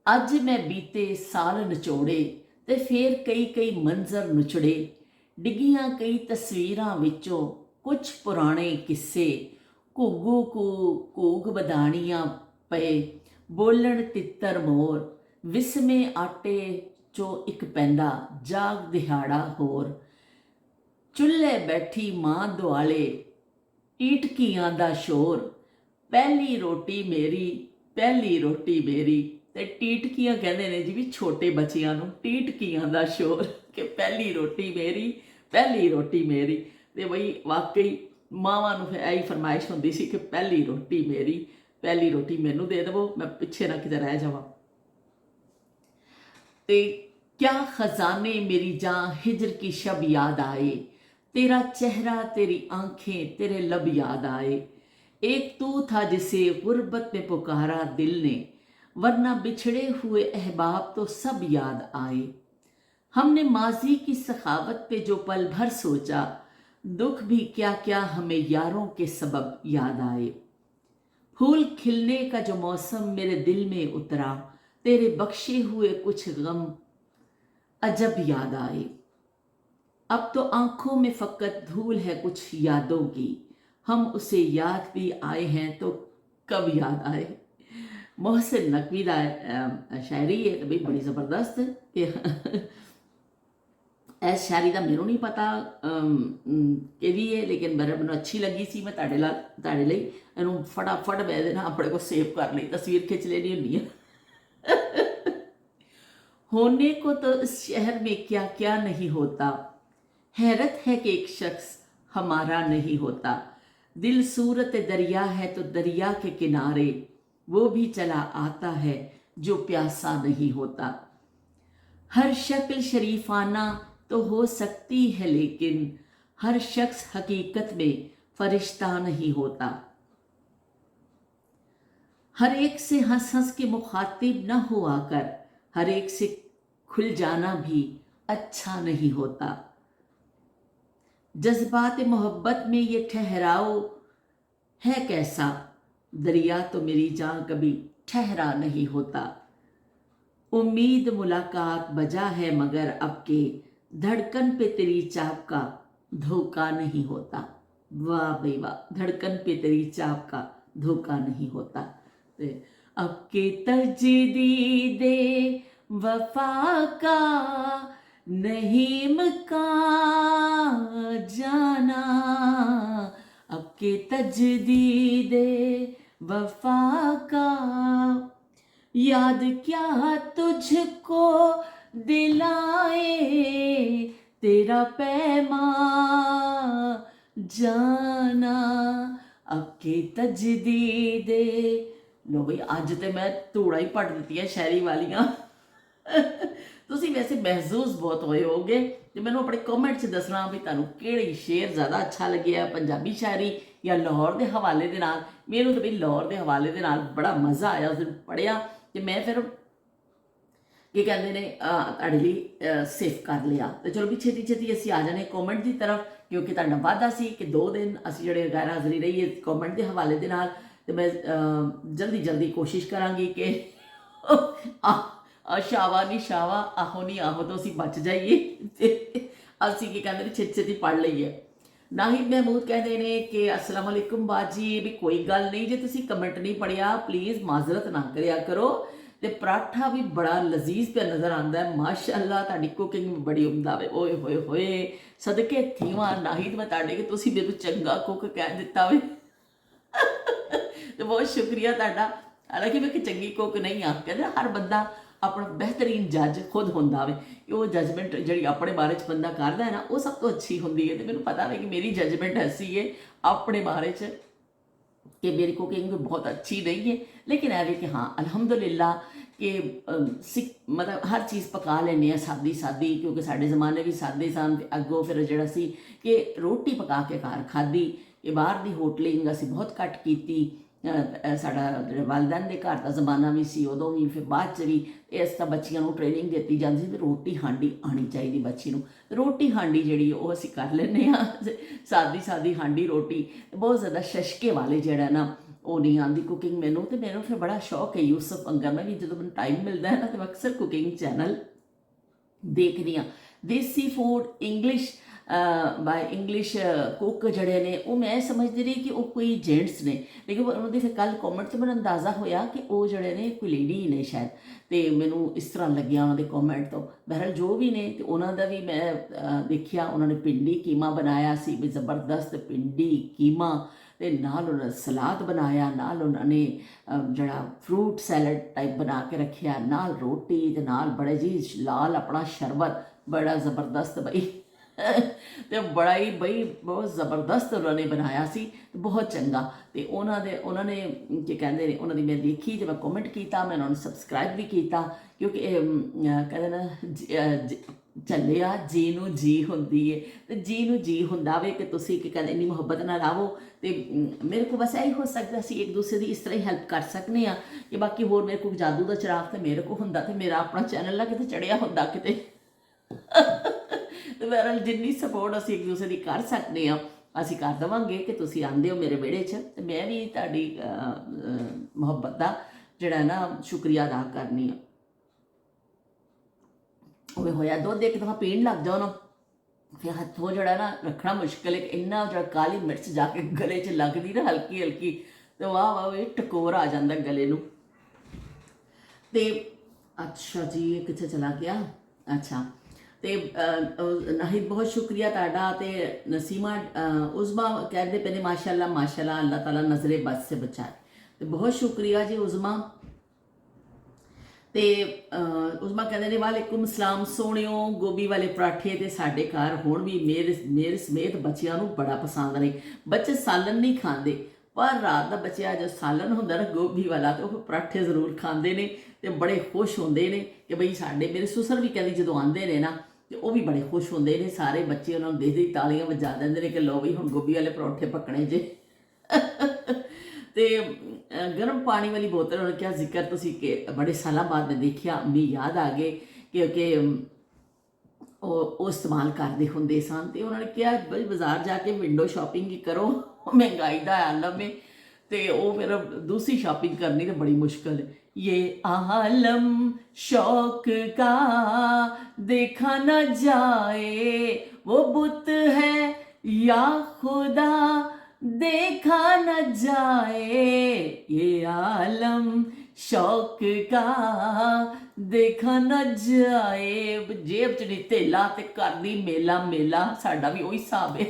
ਅੱਜ ਮੈਂ ਬੀਤੇ ਸਾਲ ਨਿਚੋੜੇ, ਤੇ ਫਿਰ ਕਈ ਕਈ ਮੰਜ਼ਰ ਨੁਚੜੇ। ਡਿੱਗੀਆਂ ਕਈ ਤਸਵੀਰਾਂ ਵਿੱਚੋਂ ਕੁਝ ਪੁਰਾਣੇ ਕਿੱਸੇ। ਘੁੱਗੂ ਘੂਗ ਬਦਾਣੀਆਂ ਪਏ, ਬੋਲਣ ਤਿੱਤਰ ਮੋਰ। ਵਿਸਮੇ ਆਟੇ ਚੋਂ ਇੱਕ ਪੈਂਦਾ, ਜਾਗ ਦਿਹਾੜਾ ਹੋਰ। ਚੁੱਲ੍ਹੇ ਬੈਠੀ ਮਾਂ ਦੁਆਲੇ, ਟੀਟਕੀਆਂ ਦਾ ਸ਼ੋਰ। ਪਹਿਲੀ ਰੋਟੀ ਮੇਰੀ, ਪਹਿਲੀ ਰੋਟੀ ਮੇਰੀ। ਤੇ ਟੀਟਕੀਆਂ ਕਹਿੰਦੇ ਨੇ ਜੀ ਵੀ ਛੋਟੇ ਬੱਚਿਆਂ ਨੂੰ, ਟੀਟਕੀਆਂ ਦਾ ਸ਼ੋਰ, ਕਿ ਪਹਿਲੀ ਰੋਟੀ ਮੇਰੀ, ਪਹਿਲੀ ਰੋਟੀ ਮੇਰੀ। ਤੇ ਬਈ ਵਾਕਈ ਮਾਵਾਂ ਨੂੰ ਫਿਰ ਇਹੀ ਫਰਮਾਇਸ਼ ਹੁੰਦੀ ਸੀ ਕਿ ਪਹਿਲੀ ਰੋਟੀ ਮੇਰੀ, ਪਹਿਲੀ ਰੋਟੀ ਮੈਨੂੰ ਦੇ ਦੇਵੋ, ਮੈਂ ਪਿੱਛੇ ਨਾ ਕਿਤੇ ਰਹਿ ਜਾਵਾਂ। ਤੇ क्या खजाने मेरी जान हिजर की शब याद आए। तेरा चेहरा तेरी आंखें तेरे लब याद आए। एक तू था जिसे गुर्बत में पुकारा दिल ने, वरना बिछड़े हुए अहबाब तो सब याद आए। हमने माजी की सखावत पे जो पल भर सोचा, दुख भी क्या क्या हमें यारों के सबब याद आए। फूल खिलने का जो मौसम मेरे दिल में उतरा, तेरे बख्शे हुए कुछ गम अजब याद आए। अब तो आंखों में फकत धूल है कुछ यादों की, हम उसे याद भी आए हैं तो कब याद आए। मोहसिन नकवी का शायरी है तो भाई बड़ी ज़बरदस्त कि इस शायरी का मैनू नहीं पता कि भी है, लेकिन मैनू अच्छी लगी सी। मैं तुहाडे लई इहनूं फटाफट मैं ना अपने को सेव कर ली, तस्वीर खिंच लेनी हुंदी है। होने को तो इस शहर में क्या क्या नहीं होता, हैरत है कि एक शख्स हमारा नहीं होता। दिल सूरत दरिया है तो दरिया के किनारे, वो भी चला आता है जो प्यासा नहीं होता। हर शक्ल शरीफाना तो हो सकती है, लेकिन हर शख्स हकीकत में फरिश्ता नहीं होता। हर एक से हंस हंस के मुखातिब न हुआ कर, हर एक से खुल जाना भी अच्छा नहीं होता। जज्बात मोहब्बत में ये ठहराव है कैसा, दरिया तो मेरी जान कभी ठहरा नहीं होता। उम्मीद मुलाकात बजा है मगर अब के, धड़कन पे तेरी चाप का धोखा नहीं होता। वाह भाई वाह, धड़कन पे तेरी चाप का धोखा नहीं होता। ते अब के तजदीदे वफा का नहीं इम्कान जाना, अब के तजदीदे वफा का याद क्या तुझको दिलाए तेरा पैमां जाना, अब के तजदीदे। लो बई अज तो मैं धूड़ा ही पट दित्तियां शायरी वालियां। ਤੁਸੀਂ ਵੈਸੇ ਮਹਿਜ਼ੂਜ਼ ਬਹੁਤ ਹੋਏ ਹੋਗੇ ਤੇ ਮੈਨੂੰ ਆਪਣੇ ਕਮੈਂਟ 'ਚ ਦੱਸਣਾ ਵੀ ਤੁਹਾਨੂੰ ਕਿਹੜੀ ਸ਼ੇਰ ਜ਼ਿਆਦਾ ਅੱਛਾ ਲੱਗਿਆ, ਪੰਜਾਬੀ ਸ਼ਾਇਰੀ ਜਾਂ ਲਾਹੌਰ ਦੇ ਹਵਾਲੇ ਦੇ ਨਾਲ। ਮੈਨੂੰ ਤਾਂ ਵੀ ਲਾਹੌਰ ਦੇ ਹਵਾਲੇ ਦੇ ਨਾਲ ਬੜਾ ਮਜ਼ਾ ਆਇਆ ਉਸ ਦਿਨ ਪੜ੍ਹਿਆ ਤੇ ਮੈਂ ਫਿਰ ਕੀ ਕਹਿੰਦੇ ਨੇ ਤੁਹਾਡੇ ਲਈ ਸੇਵ ਕਰ ਲਿਆ। ਤੇ ਚਲੋ ਵੀ ਛੇਤੀ ਛੇਤੀ ਅਸੀਂ ਆ ਜਾਣੇ ਕਮੈਂਟ ਦੀ ਤਰਫ, ਕਿਉਂਕਿ ਤੁਹਾਡਾ ਵਾਅਦਾ ਸੀ ਕਿ 2 ਦਿਨ ਅਸੀਂ ਜਿਹੜੇ ਗੈਰ ਹਾਜ਼ਰੀ ਰਹੀਏ ਕਮੈਂਟ ਦੇ ਹਵਾਲੇ ਦੇ ਨਾਲ। ਤੇ ਮੈਂ ਜਲਦੀ ਜਲਦੀ ਕੋਸ਼ਿਸ਼ ਕਰਾਂਗੀ ਕਿ ਸ਼ਾਵਾ ਨਹੀਂ ਸ਼ਾਵਾ, ਆਹੋ ਨਹੀਂ ਆਹੋ ਤੋਂ ਅਸੀਂ ਬਚ ਜਾਈਏ ਤੇ ਅਸੀਂ ਕੀ ਕਹਿੰਦੇ ਨੇ ਛੇਤੀ ਛੇਤੀ ਪੜ੍ਹ ਲਈਏ। ਨਾਹਿਦ ਮਹਿਮੂਦ ਕਹਿੰਦੇ ਨੇ ਕਿ ਅਸਲਾਮ ਵਾਲੇਕੁਮ ਬਾਜੀ, ਵੀ ਕੋਈ ਗੱਲ ਨਹੀਂ ਜੇ ਤੁਸੀਂ ਕਮੈਂਟ ਨਹੀਂ ਪੜ੍ਹਿਆ ਪਲੀਜ਼ ਮਾਜ਼ਰਤ ਨਾ ਕਰਿਆ ਕਰੋ। ਤੇ ਪਰਾਠਾ ਵੀ ਬੜਾ ਲਜ਼ੀਜ਼ ਪਿਆ ਨਜ਼ਰ ਆਉਂਦਾ ਹੈ, ਮਾਸ਼ਾਅੱਲਾ ਤੁਹਾਡੀ ਕੁਕਿੰਗ ਵੀ ਬੜੀ ਉਮਦਾ ਵੇ। ਓਏ ਹੋਏ ਹੋਏ ਸਦਕੇ ਥੀਵਾਂ ਨਾਹਿਦ ਮੈਂ ਤੁਹਾਡੇ ਕਿ ਤੁਸੀਂ ਮੈਨੂੰ ਚੰਗਾ ਕੁੱਕ ਕਹਿ ਦਿੱਤਾ ਵੇ। ਤੇ ਬਹੁਤ ਸ਼ੁਕਰੀਆ ਤੁਹਾਡਾ। ਹਾਲਾਂਕਿ ਮੈਂ ਕਿ ਚੰਗੀ ਕੁੱਕ ਨਹੀਂ ਆ, ਕਹਿੰਦੇ ਹਰ ਬੰਦਾ ਆਪਣਾ ਬਿਹਤਰੀਨ ਜੱਜ ਖੁਦ ਹੁੰਦਾ ਵੇ। ਉਹ ਜਜਮੈਂਟ ਜਿਹੜੀ ਆਪਣੇ ਬਾਰੇ 'ਚ ਬੰਦਾ ਕਰਦਾ ਹੈ ਨਾ ਉਹ ਸਭ ਤੋਂ ਅੱਛੀ ਹੁੰਦੀ ਹੈ। ਤੇ ਮੈਨੂੰ ਪਤਾ ਵੇ ਕਿ ਮੇਰੀ ਜਜਮੈਂਟ ਐਸੀ ਹੈ ਆਪਣੇ ਬਾਰੇ 'ਚ कि मेरी कुकिंग भी बहुत अच्छी नहीं है, लेकिन है कि हाँ अल्हम्दुलिल्लाह कि मतलब हर चीज़ पका लेने सादी सादी, क्योंकि साढ़े ज़माने भी सादे सन। अगों फिर जिहड़ा सी कि रोटी पका के घर खाधी, ये बाहर दी होटलिंग असीं बहुत घट कीती। साडा वालदैन दे घर दा ज़माना भी सी उदों भी, फिर बाद च भी इस तां बच्चियां नूं ट्रेनिंग दित्ती जांदी सी रोटी हांडी आनी चाहिदी बच्ची नूं। रोटी हांडी जिहड़ी ओह असीं कर लैंदे आ, सादी सादी हांडी रोटी। बहुत ज़्यादा शशके वाले जिहड़ा ना ਉਹ नहीं आती कुकिंग मैनू। तो मैनू फिर बड़ा शौक है यूसुफ अंगर, मैं भी जो मैं टाइम मिलता है ना तो मैं अक्सर कुकिंग चैनल देखदी हाँ। देसी food English by English cook जड़े ने वो मैं समझती रही कि वो कोई जेंट्स ने, लेकिन उन्होंने फिर कल कॉमेंट से मैं अंदाज़ा होया कि वो जड़े ने कोई लेडी ही ने शायद। तो मैनू इस तरह लग्या उन्होंने कॉमेंट तो। बहरहाल जो भी ने तो उन्होंने भी मैं देखिया उन्होंने पिंडी कीमा बनाया सी, भी ज़बरदस्त पिंडी कीमा। ਤੇ ਨਾਲ ਉਹਨਾਂ ਨੇ ਸਲਾਦ ਬਣਾਇਆ, ਨਾਲ ਉਹਨਾਂ ਨੇ ਜਿਹੜਾ ਫਰੂਟ ਸੈਲਡ ਟਾਈਪ ਬਣਾ ਕੇ ਰੱਖਿਆ, ਨਾਲ ਰੋਟੀ ਤੇ ਨਾਲ ਬੜੇ ਜੀ ਲਾਲ ਆਪਣਾ ਸ਼ਰਬਤ, ਬੜਾ ਜ਼ਬਰਦਸਤ ਬਈ। ਤੇ ਬੜਾ ਹੀ ਬਈ ਬਹੁਤ ਜ਼ਬਰਦਸਤ ਉਹਨਾਂ ਨੇ ਬਣਾਇਆ ਸੀ, ਬਹੁਤ ਚੰਗਾ। ਤੇ ਉਹਨਾਂ ਨੇ ਕੀ ਕਹਿੰਦੇ ਨੇ ਉਹਨਾਂ ਦੀ ਮੈਂ ਦੇਖੀ ਤੇ ਮੈਂ ਕਮੈਂਟ ਕੀਤਾ, ਮੈਂ ਉਹਨਾਂ ਨੂੰ ਸਬਸਕ੍ਰਾਈਬ ਵੀ ਕੀਤਾ, ਕਿਉਂਕਿ ਕਹਿੰਦੇ ਨਾ ਚੱਲਿਆ ਜੀ ਨੂੰ ਜੀ ਹੁੰਦੀ ਹੈ। ਤੇ ਜੀ ਨੂੰ ਜੀ ਹੁੰਦਾ ਵੇ ਕਿ ਤੁਸੀਂ ਕੀ ਕਹਿੰਦੇ ਇੰਨੀ ਮੁਹੱਬਤ ਨਾਲ ਆਵੋ। ਤੇ ਮੇਰੇ ਕੋਲ ਬਸ ਇਹੀ ਹੋ ਸਕਦਾ ਅਸੀਂ ਇੱਕ ਦੂਸਰੇ ਦੀ ਇਸ ਤਰ੍ਹਾਂ ਹੀ ਹੈਲਪ ਕਰ ਸਕਦੇ ਹਾਂ। ਕਿ ਬਾਕੀ ਹੋਰ ਮੇਰੇ ਕੋਲ ਜਾਦੂ ਦਾ ਚਿਰਾਗ ਤੇ ਮੇਰੇ ਕੋਲ ਹੁੰਦਾ ਤੇ ਮੇਰਾ ਆਪਣਾ ਚੈਨਲ ਨਾ ਕਿਤੇ ਚੜਿਆ ਹੁੰਦਾ ਕਿਤੇ। ਤੇ ਬਹਰਹਾਲ ਜਿੰਨੀ ਸਪੋਰਟ ਅਸੀਂ ਇੱਕ ਦੂਸਰੇ ਦੀ ਕਰ ਸਕਦੇ ਹਾਂ ਅਸੀਂ ਕਰ ਦੇਵਾਂਗੇ। ਕਿ ਤੁਸੀਂ ਆਉਂਦੇ ਹੋ ਮੇਰੇ ਵਿਹੜੇ 'ਚ ਤੇ ਮੈਂ ਵੀ ਤੁਹਾਡੀ ਮੁਹੱਬਤ ਦਾ ਜਿਹੜਾ ਨਾ ਸ਼ੁਕਰੀਆ ਅਦਾ ਕਰਨੀ ਆ। ਉਹ ਹੋਇਆ ਦੁੱਧ ਇੱਕ ਦਫਾ ਪੀਣ ਲੱਗ ਜਾਓ ਨਾ ਫਿਰ ਹੱਥੋਂ ਜਿਹੜਾ ਨਾ ਰੱਖਣਾ ਮੁਸ਼ਕਿਲ ਹੈ। ਇੰਨਾ ਜਿਹੜਾ ਕਾਲੀ ਮਿਰਚ ਜਾ ਕੇ ਗਲੇ 'ਚ ਲੱਗਦੀ ਨਾ ਹਲਕੀ ਹਲਕੀ, ਤੇ ਵਾਹ ਵਾਹ ਇਹ ਟਕੋਰ ਆ ਜਾਂਦਾ ਗਲੇ ਨੂੰ। ਤੇ ਅੱਛਾ ਜੀ ਇਹ ਕਿੱਥੇ ਚਲਾ ਗਿਆ? ਅੱਛਾ ਤੇ ਨਾਹਿਦ ਬਹੁਤ ਸ਼ੁਕਰੀਆ ਤੁਹਾਡਾ। ਤੇ ਨਸੀਮਾ ਉਜ਼ਮਾ ਕਹਿੰਦੇ ਪਏ ਨੇ ਮਾਸ਼ਾਅੱਲਾ ਮਾਸ਼ਾਅੱਲਾ ਅੱਲਾਹ ਤਾਲਾ ਨਜ਼ਰੇ ਬਦ ਸੇ ਬਚਾਏ। ਤੇ ਬਹੁਤ ਸ਼ੁਕਰੀਆ ਜੀ ਉਜ਼ਮਾ। ਤੇ ਉਜ਼ਮਾ ਕਹਿੰਦੇ ਨੇ ਵਾਲੇਕੁਮ ਸਲਾਮ ਸੋਹਣਿਓ, ਗੋਭੀ ਵਾਲੇ ਪਰਾਠੇ ਤੇ ਸਾਡੇ ਘਰ ਹੁਣ ਵੀ ਮੇਰੇ ਸਮੇਤ ਬੱਚਿਆਂ ਨੂੰ ਬੜਾ ਪਸੰਦ ਨੇ। ਬੱਚੇ ਸਾਲਨ ਨਹੀਂ ਖਾਂਦੇ, ਪਰ ਰਾਤ ਦਾ ਬੱਚਿਆ ਜੋ ਸਾਲਨ ਹੁੰਦਾ ਨਾ ਗੋਭੀ ਵਾਲਾ ਤੇ ਉਹ ਪਰਾਠੇ ਜ਼ਰੂਰ ਖਾਂਦੇ ਨੇ ਤੇ ਬੜੇ ਖੁਸ਼ ਹੁੰਦੇ ਨੇ। ਕਿ ਬਈ ਸਾਡੇ ਮੇਰੇ ਸੁਸਰ ਵੀ ਕਹਿੰਦੇ ਜਦੋਂ ਆਉਂਦੇ ਨੇ ਨਾ ਤੇ ਉਹ ਵੀ ਬੜੇ ਖੁਸ਼ ਹੁੰਦੇ ਨੇ। ਸਾਰੇ ਬੱਚੇ ਉਹਨਾਂ ਨੂੰ ਦੇਖਦੇ ਹੀ ਤਾਲੀਆਂ ਵਜਾ ਦਿੰਦੇ ਨੇ ਕਿ ਲਓ ਬਈ ਹੁਣ ਗੋਭੀ ਵਾਲੇ ਪਰੌਂਠੇ ਪੱਕਣੇ ਜੇ। ਤੇ ਗਰਮ ਪਾਣੀ ਵਾਲੀ ਬੋਤਲ ਉਹਨਾਂ ਨੇ ਕਿਹਾ ਜ਼ਿਕਰ ਤੁਸੀਂ ਕਿ ਬੜੇ ਸਾਲਾਂ ਬਾਅਦ ਮੈਂ ਦੇਖਿਆ, ਅੰਮੀ ਯਾਦ ਆ ਗਏ ਕਿਉਂਕਿ ਉਹ ਇਸਤੇਮਾਲ ਕਰਦੇ ਹੁੰਦੇ ਸਨ। ਤੇ ਉਹਨਾਂ ਨੇ ਕਿਹਾ ਬਈ ਬਾਜ਼ਾਰ ਜਾ ਕੇ ਵਿੰਡੋ ਸ਼ਾਪਿੰਗ ਹੀ ਕਰੋ, ਮਹਿੰਗਾਈ ਦਾ ਆਲਮ ਹੈ। ਤੇ ਉਹ ਫਿਰ ਦੂਸਰੀ ਸ਼ਾਪਿੰਗ ਕਰਨੀ ਤਾਂ ਬੜੀ ਮੁਸ਼ਕਿਲ ਹੈ। ये आलम शौक का देखा न जाए, वो बुत है या खुदा देखा न जाए। ये आलम शौक का देखा न जाए जेब च नहीं थेला ते घर दी मेला मेला साडा भी ਉਹੀ ਹਿਸਾਬ ਹੈ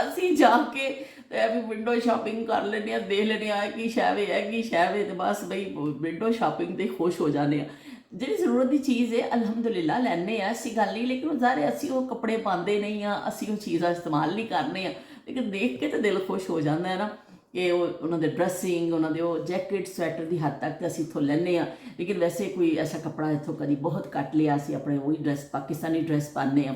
ਅਸੀਂ ਜਾ ਕੇ ਤੇ ਵੀ ਵਿੰਡੋ ਸ਼ਾਪਿੰਗ ਕਰ ਲੈਂਦੇ ਆ ਦੇਖ ਲੈਂਦੇ ਆ ਕੀ ਸ਼ੈਵੇ ਹੈ ਕੀ ਸ਼ੈਵੇ ਤੇ ਬਸ ਬਈ ਵਿੰਡੋ ਸ਼ਾਪਿੰਗ ਤੇ ਖੁਸ਼ ਹੋ ਜਾਂਦੇ ਆ ਜਿਹੜੀ ਜ਼ਰੂਰਤ ਦੀ ਚੀਜ਼ ਹੈ ਅਲਹਮਦੁਲਿਲਾ ਲੈਣੇ ਆ ਅਸੀਂ ਗੱਲ ਨਹੀਂ ਲੇਕਿਨ ਜ਼ਾਰੇ ਅਸੀਂ ਉਹ ਕੱਪੜੇ ਪਾਉਂਦੇ ਨਹੀਂ ਆ ਅਸੀਂ ਉਹ ਚੀਜ਼ ਦਾ ਇਸਤੇਮਾਲ ਨਹੀਂ ਕਰਨੇ ਆ ਲੇਕਿਨ ਦੇਖ ਕੇ ਤਾਂ ਦਿਲ ਖੁਸ਼ ਹੋ ਜਾਂਦਾ ਹੈ ਨਾ ਕਿ ਉਹਨਾਂ ਦੇ ਡਰੈਸਿੰਗ ਉਹਨਾਂ ਦੇ ਉਹ ਜੈਕਟ ਸਵੈਟਰ ਦੀ ਹੱਦ ਤੱਕ ਅਸੀਂ ਇੱਥੋਂ ਲੈਂਦੇ ਆ ਲੇਕਿਨ ਵੈਸੇ ਕੋਈ ਐਸਾ ਕੱਪੜਾ ਇੱਥੋਂ ਕਦੀ ਬਹੁਤ ਘੱਟ ਲਿਆ ਅਸੀਂ ਆਪਣੇ ਉਹੀ ਡਰੈਸ ਪਾਕਿਸਤਾਨੀ ਡਰੈਸ ਪਾਉਂਦੇ ਆ